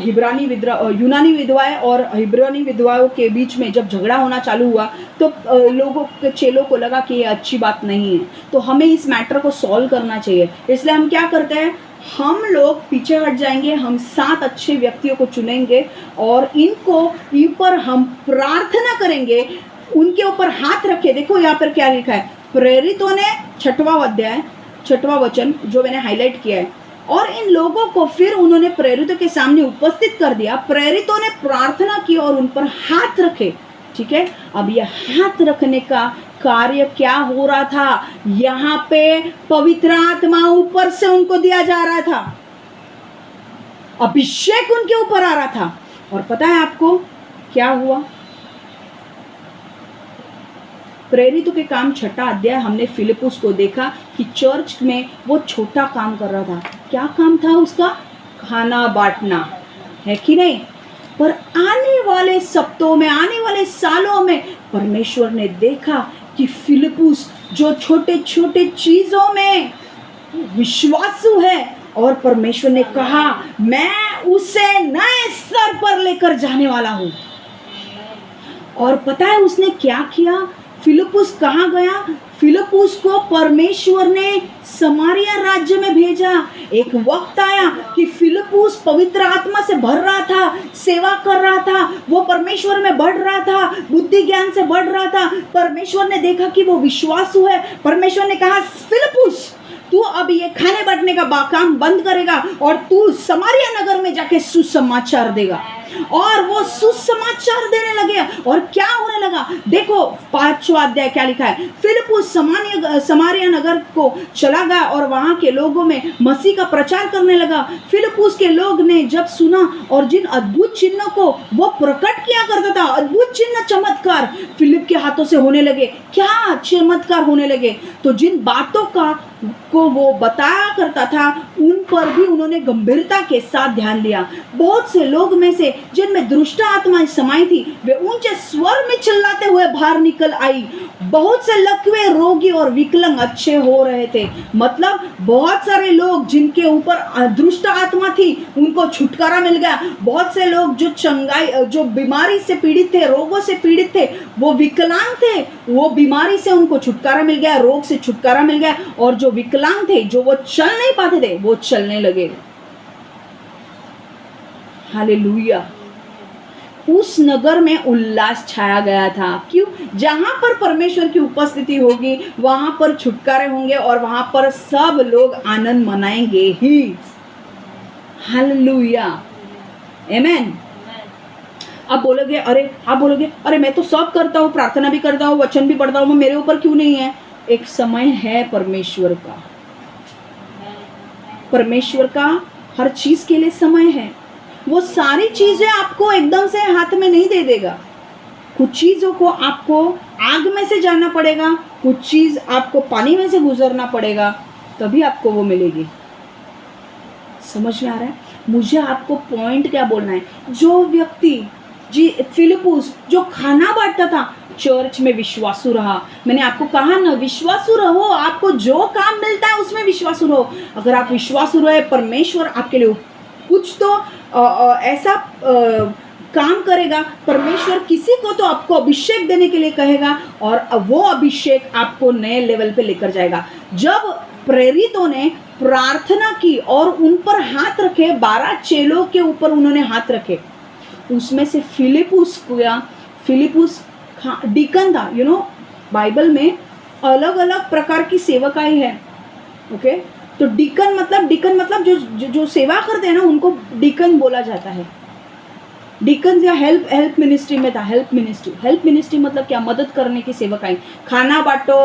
यूनानी विधवाएं और हिब्रानी विधवाओं के बीच में जब झगड़ा होना चालू हुआ, तो लोगों के चेलों को लगा कि ये अच्छी बात नहीं है, तो हमें इस मैटर को सॉल्व करना चाहिए। इसलिए हम क्या करते हैं, हम लोग पीछे हट जाएंगे, हम 7 अच्छे व्यक्तियों को चुनेंगे और इनको ऊपर हम प्रार्थना करेंगे, उनके ऊपर हाथ रखे। देखो यहाँ पर क्या लिखा है, प्रेरितों ने 6वां अध्याय 6वां वचन जो मैंने हाईलाइट किया है, और इन लोगों को फिर उन्होंने प्रेरितों के सामने उपस्थित कर दिया। प्रेरितों ने प्रार्थना की और उन पर हाथ रखे। ठीक है, अब यह हाथ रखने का कार्य क्या हो रहा था, यहाँ पे पवित्र आत्मा ऊपर से उनको दिया जा रहा था, अभिषेक उनके ऊपर आ रहा था। और पता है आपको क्या हुआ, प्रेरितों के काम 6वां अध्याय हमने फिलिपुस को देखा कि चर्च में वो छोटा काम कर रहा था। क्या काम था उसका? खाना बांटना, है कि नहीं? पर आने वाले सप्ताहों में, आने वाले सालों में परमेश्वर ने देखा कि फिलिपुस जो छोटे छोटे चीजों में विश्वासु है, और परमेश्वर ने कहा मैं उसे नए स्तर पर लेकर जाने वाला हूं। और पता है उसने क्या किया? फिलिपुस कहाँ गया? फिलिपुस को परमेश्वर ने समारिया राज्य में भेजा। एक वक्त आया कि फिलिपुस पवित्र आत्मा से भर रहा था, सेवा कर रहा था, वो परमेश्वर में बढ़ रहा था, बुद्धि ज्ञान से बढ़ रहा था। परमेश्वर ने देखा कि वो विश्वासु है। परमेश्वर ने कहा फिलिपुस तू अब ये खाने बांटने का काम बंद करेगा और तू समारिया नगर में जाके सुसमाचार देगा। और वो सुसमाचार देने लगे। और क्या होने लगा देखो, 5वां अध्याय क्या लिखा है। फिलिपुस समारिया नगर को चला गया और वहां के लोगों में मसीह का प्रचार करने लगा। फिलिपुस के लोग ने जब सुना और जिन अद्भुत चिन्हों को वो प्रकट किया करता था, अद्भुत चिन्ह चमत्कार फिलिप के हाथों से होने लगे। क्या चमत्कार होने लगे? तो जिन बातों को वो बताया करता था उन पर भी उन्होंने गंभीरता के साथ ध्यान दिया। बहुत से लोग में से जिनमें दुष्ट आत्माएं समाई थी, वे ऊंचे स्वर में चिल्लाते हुए बाहर निकल आई। बहुत से लकवे, रोगी और विकलांग अच्छे हो रहे थे। मतलब बहुत सारे लोग जिनके ऊपर दुष्ट आत्मा थी उनको छुटकारा मिल गया। बहुत से लोग जो बीमारी से पीड़ित थे, रोगों से पीड़ित थे, वो विकलांग थे, वो बीमारी से उनको छुटकारा मिल गया, रोग से छुटकारा मिल गया। और जो विकलांग थे, जो वो चल नहीं पाते थे, वो चलने लगे। हालेलुया। उस नगर में उल्लास छाया गया था। क्यों? जहां पर परमेश्वर की उपस्थिति होगी वहां पर छुटकारे होंगे और वहां पर सब लोग आनंद मनाएंगे ही। हालेलुया, आमेन। आप बोलोगे अरे मैं तो सब करता हूँ, प्रार्थना भी करता हूँ, वचन भी पढ़ता हूँ, मेरे ऊपर क्यों नहीं है? एक समय है परमेश्वर का। परमेश्वर का हर चीज के लिए समय है। वो सारी चीजें आपको एकदम से हाथ में नहीं दे देगा। कुछ चीजों को आपको आग में से जाना पड़ेगा, कुछ चीज आपको पानी में से गुजरना पड़ेगा, तभी आपको वो मिलेगी। समझ में आ रहा है? मुझे आपको पॉइंट क्या बोलना है। जो व्यक्ति फिलिपुस जो खाना बांटता था, चर्च में विश्वासु रहा। मैंने आपको कहा ना, विश्वासु रहो। आपको जो काम मिलता है उसमें विश्वासु रहो। अगर आप विश्वासु रहे, परमेश्वर आपके लिए कुछ तो ऐसा काम करेगा। परमेश्वर किसी को तो आपको अभिषेक देने के लिए कहेगा और वो अभिषेक आपको नए लेवल पे लेकर जाएगा। जब प्रेरितों ने प्रार्थना की और उन पर हाथ रखे, 12 चेलों के ऊपर उन्होंने हाथ रखे, उसमें से फिलिपुस डीकन था। बाइबल में अलग अलग प्रकार की सेवकाई है। ओके, तो डीकन मतलब जो सेवा करते हैं ना, उनको डीकन बोला जाता है। डीकन या हेल्प मिनिस्ट्री में था। हेल्प मिनिस्ट्री मतलब क्या? मदद करने की सेवकाई। खाना बांटो,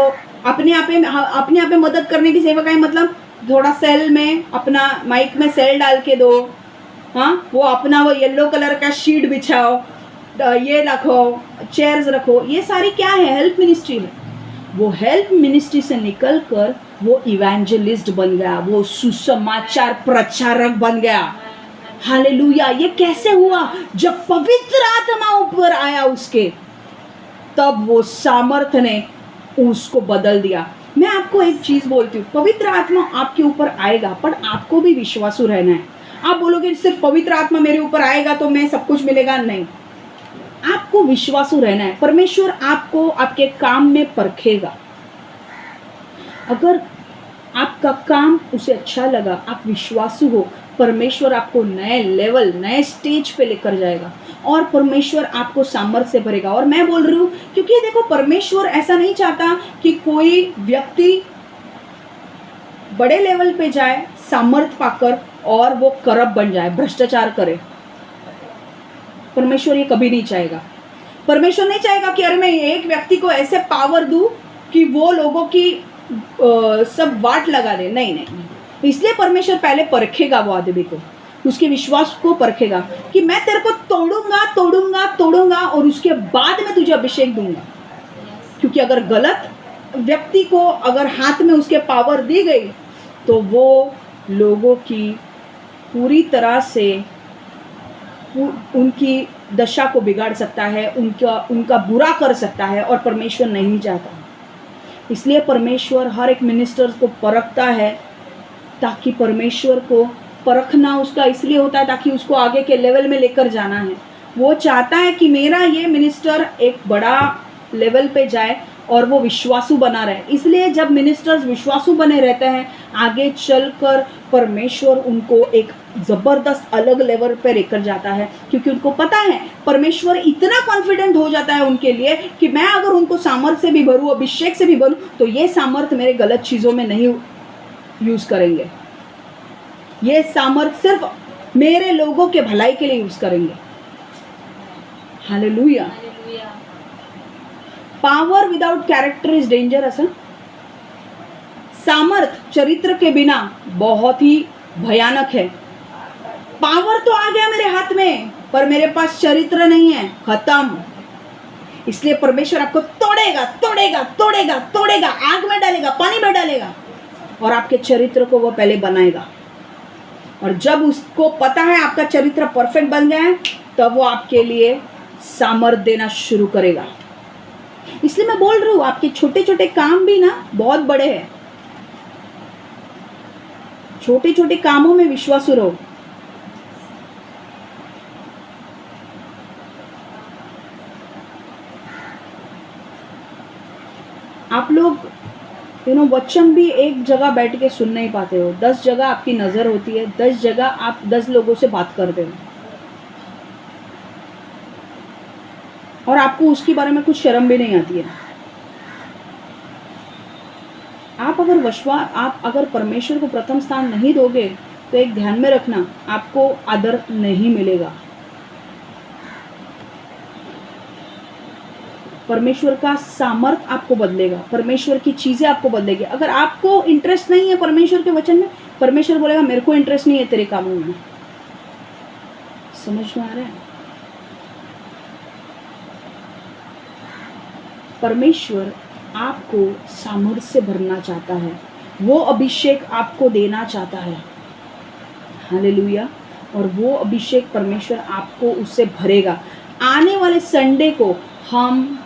अपने आप में मदद करने की सेवकाई। मतलब थोड़ा सेल में, अपना माइक में सेल डाल के दो। हाँ, वो येलो कलर का शीट बिछाओ, ये रखो, चेयर्स रखो। ये सारी क्या है? हेल्प मिनिस्ट्री है। वो हेल्प मिनिस्ट्री से निकलकर वो इवेंजलिस्ट बन गया, वो सुसमाचार प्रचारक बन गया। हालेलुया। ये कैसे हुआ? जब पवित्र आत्मा ऊपर आया उसके। तब वो सामर्थ्य ने उसको बदल दिया। मैं आपको एक चीज़ बोलती हूँ, पवित्र आत्मा आपके ऊपर आएगा, पर आपको भी विश्वासु रहना है। आप बोलोगे सिर्फ पवित्र आत्मा मेरे ऊपर आएगा तो मैं सब कुछ मिलेगा, नहीं, आपको विश्वासु रहना है। परमेश्वर आपको आपके काम में परखेगा। अगर आपका काम उसे अच्छा लगा, आप विश्वासु हो, परमेश्वर आपको नए लेवल, नए स्टेज पे लेकर जाएगा और परमेश्वर आपको सामर्थ्य से भरेगा। और मैं बोल रही हूँ क्योंकि देखो, परमेश्वर ऐसा नहीं चाहता कि कोई व्यक्ति बड़े लेवल पे जाए सामर्थ्य पाकर और वो करप्ट बन जाए, भ्रष्टाचार करे। परमेश्वर ये कभी नहीं चाहेगा। परमेश्वर नहीं चाहेगा कि अरे मैं एक व्यक्ति को ऐसे पावर दूं कि वो लोगों की सब वाट लगा दे। नहीं नहीं नहीं, इसलिए परमेश्वर पहले परखेगा वो आदमी को, उसके विश्वास को परखेगा कि मैं तेरे को तोड़ूंगा तोड़ूंगा तोड़ूंगा और उसके बाद में तुझे अभिषेक दूंगा। क्योंकि अगर गलत व्यक्ति को अगर हाथ में उसके पावर दी गई तो वो लोगों की पूरी तरह से उनकी दशा को बिगाड़ सकता है, उनका बुरा कर सकता है, और परमेश्वर नहीं चाहता। इसलिए परमेश्वर हर एक मिनिस्टर को परखता है, ताकि परमेश्वर को परखना उसका इसलिए होता है ताकि उसको आगे के लेवल में लेकर जाना है। वो चाहता है कि मेरा ये मिनिस्टर एक बड़ा लेवल पे जाए और वो विश्वासु बना रहे। इसलिए जब मिनिस्टर्स विश्वासु बने रहते हैं, आगे चलकर परमेश्वर उनको एक ज़बरदस्त अलग लेवल पे लेकर जाता है, क्योंकि उनको पता है, परमेश्वर इतना कॉन्फिडेंट हो जाता है उनके लिए कि मैं अगर उनको सामर्थ्य से भी भरूँ, अभिषेक से भी भरूँ, तो ये सामर्थ्य मेरे गलत चीज़ों में नहीं यूज़ करेंगे। ये सामर्थ्य सिर्फ मेरे लोगों के भलाई के लिए यूज़ करेंगे। Hallelujah. Power without character is dangerous. सामर्थ चरित्र के बिना बहुत ही भयानक है। पावर तो आ गया मेरे हाथ में, पर मेरे पास चरित्र नहीं है, खत्म। इसलिए परमेश्वर आपको तोड़ेगा तोड़ेगा तोड़ेगा तोड़ेगा, आग में डालेगा, पानी में डालेगा, और आपके चरित्र को वो पहले बनाएगा। और जब उसको पता है आपका चरित्र परफेक्ट बन गया है, तब वो आपके लिए सामर्थ्य देना शुरू करेगा। इसलिए मैं बोल रही हूँ, आपके छोटे छोटे काम भी ना बहुत बड़े हैं। छोटे छोटे कामों में विश्वासु रहो। आप लोग वचन भी एक जगह बैठ के सुन नहीं पाते हो। 10 जगह आपकी नज़र होती है, 10 जगह आप 10 लोगों से बात करते हो, और आपको उसके बारे में कुछ शर्म भी नहीं आती है। आप अगर परमेश्वर को प्रथम स्थान नहीं दोगे, तो एक ध्यान में रखना, आपको आदर नहीं मिलेगा। परमेश्वर का सामर्थ आपको बदलेगा, परमेश्वर की चीज़ें आपको बदलेगी। अगर आपको इंटरेस्ट नहीं है परमेश्वर के वचन में, परमेश्वर बोलेगा मेरे को इंटरेस्ट नहीं है तेरे कामों में। समझ में आ रहा है? परमेश्वर आपको सामर्थ्य से भरना चाहता है, वो अभिषेक आपको देना चाहता है। हालेलुया। और वो अभिषेक परमेश्वर आपको उससे भरेगा। आने वाले संडे को हम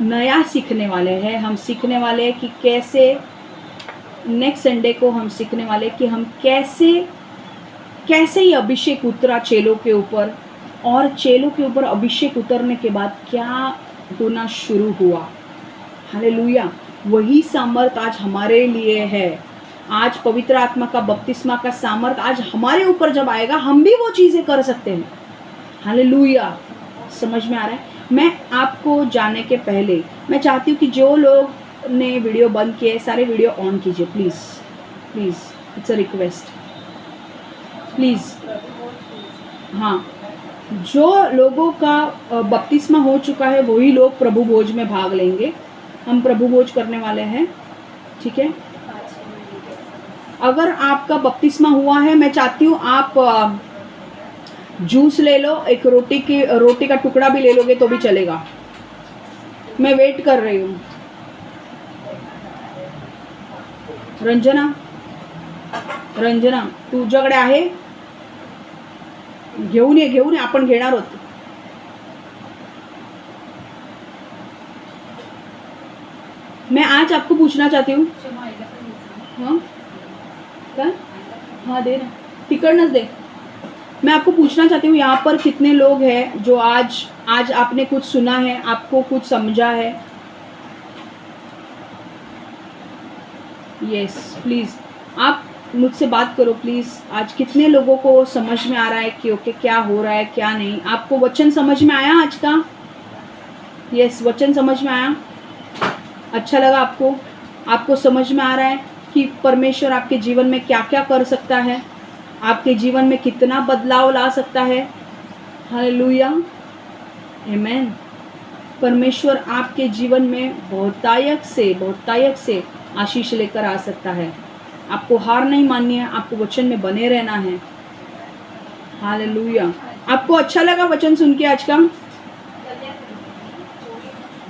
नया सीखने वाले हैं। हम सीखने वाले हैं कि कैसे, नेक्स्ट संडे को हम सीखने वाले कि हम कैसे ये अभिषेक उतरा चेलों के ऊपर, और चेलों के ऊपर अभिषेक उतरने के बाद क्या होना शुरू हुआ। हालेलुया। वही सामर्थ आज हमारे लिए है। आज पवित्र आत्मा का बपतिस्मा का सामर्थ आज हमारे ऊपर जब आएगा, हम भी वो चीज़ें कर सकते हैं। हालेलुया। समझ में आ रहा है? मैं आपको जाने के पहले मैं चाहती हूँ कि जो लोग ने वीडियो बंद किए, सारे वीडियो ऑन कीजिए please please, it's a request please. हाँ, जो लोगों का बपतिस्मा हो चुका है वही लोग प्रभु भोज में भाग लेंगे। हम प्रभु भोज करने वाले हैं, ठीक है? अगर आपका बपतिस्मा हुआ है, मैं चाहती हूँ आप जूस ले लो, एक रोटी का टुकड़ा भी ले लोगे तो भी चलेगा। मैं वेट कर रही हूँ। रंजना तुझ्याकडे आहे? घेऊन ये, आपण घेणार आहोत। मैं आज आपको पूछना चाहती हूँ, हाँ क्या, हाँ दे ना, तिकडनंच दे। मैं आपको पूछना चाहती हूँ यहाँ पर कितने लोग हैं जो आज आज आपने कुछ सुना है, आपको कुछ समझा है? यस प्लीज़ आप मुझसे बात करो प्लीज़। आज कितने लोगों को समझ में आ रहा है कि ओके क्या हो रहा है क्या नहीं? आपको वचन समझ में आया आज का? यस वचन समझ में आया, अच्छा लगा आपको? आपको समझ में आ रहा है कि परमेश्वर आपके जीवन में क्या क्या कर सकता है, आपके जीवन में कितना बदलाव ला सकता है? हालेलुया, आमेन। परमेश्वर आपके जीवन में बहुतायत से आशीष लेकर आ सकता है। आपको हार नहीं माननी है, आपको वचन में बने रहना है। हालेलुया। आपको अच्छा लगा वचन सुन के आज का?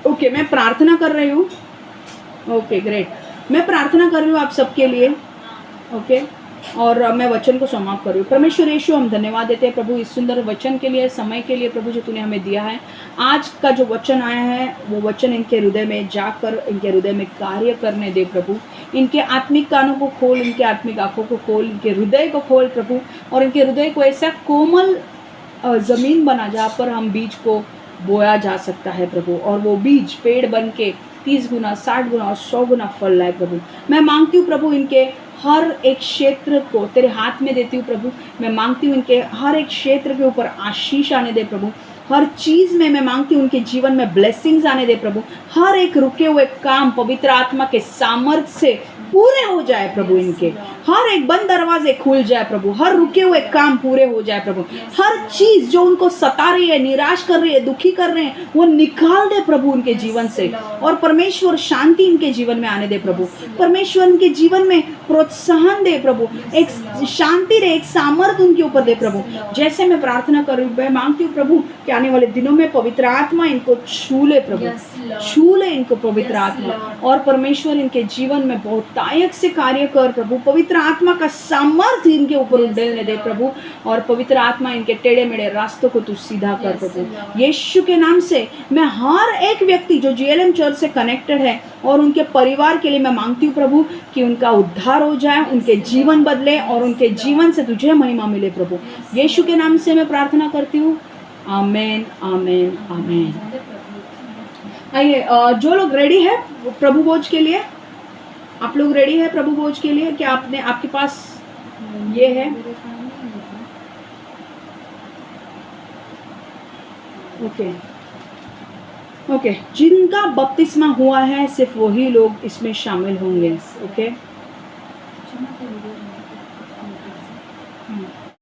ओके मैं प्रार्थना कर रही हूँ। ओके ग्रेट, मैं प्रार्थना कर रही हूँ आप सबके लिए। ओके और मैं वचन को समाप्त कर रही हूँ। परमेश्वर यीशु हम धन्यवाद देते हैं प्रभु इस सुंदर वचन के लिए, समय के लिए प्रभु जो तूने हमें दिया है। आज का जो वचन आया है वो वचन इनके हृदय में जाकर इनके हृदय में कार्य करने दे प्रभु। इनके आत्मिक कानों को खोल, इनके आत्मिक आंखों को खोल, इनके हृदय को खोल प्रभु, और इनके हृदय को ऐसा कोमल ज़मीन बना जहाँ पर हम बीज को बोया जा सकता है प्रभु, और वो बीज पेड़ बन के 30 गुना 60 गुना और 100 गुना फल लाए प्रभु। मैं मांगती हूँ प्रभु इनके हर एक क्षेत्र को तेरे हाथ में देती हूँ प्रभु। मैं मांगती हूँ इनके हर एक क्षेत्र के ऊपर आशीष आने दे प्रभु। हर चीज़ में मैं मांगती हूँ उनके जीवन में ब्लेसिंग्स आने दे प्रभु। हर एक रुके हुए काम पवित्र आत्मा के सामर्थ्य से पूरे हो जाए प्रभु। इनके हर एक बंद दरवाजे खुल जाए प्रभु। हर रुके हुए काम पूरे हो जाए प्रभु। हर चीज़ जो उनको सता रही है, निराश कर रही है, दुखी कर रहे हैं, वो निकाल दे प्रभु उनके जीवन से। और परमेश्वर शांति इनके जीवन में आने दे प्रभु। परमेश्वर उनके जीवन में प्रोत्साहन दे प्रभु, एक शांति दे, एक सामर्थ्य उनके ऊपर दे प्रभु। जैसे मैं प्रार्थना कर रही हूँ, मैं मांगती हूँ प्रभु कि आने वाले दिनों में पवित्र आत्मा इनको छू ले प्रभु, छू ले इनको पवित्र आत्मा। और परमेश्वर इनके जीवन में बहुतायत से कार्य कर प्रभु। पवित्र आत्मा का सामर्थ्य इनके ऊपर उड़ने दे प्रभु, और पवित्र आत्मा इनके टेढ़े मेढ़े रास्तों को तू सीधा कर प्रभु। यीशु के नाम से मैं हर एक व्यक्ति जो जीएलएम चर्च से कनेक्टेड है और उनके परिवार के लिए मैं मांगती हूँ प्रभु कि उनका उद्धार हो जाए, उनके जीवन बदले और उनके जीवन से तुझे महिमा मिले प्रभु। यीशु के नाम से मैं प्रार्थना करती हूँ, आमेन आमेन आमेन। आइए जो लोग रेडी है प्रभु भोज के लिए, आप लोग रेडी है प्रभु भोज के लिए? क्या आपने आपके पास ये है? ओके ओके, जिनका बपतिस्मा हुआ है सिर्फ वही लोग इसमें शामिल होंगे। ओके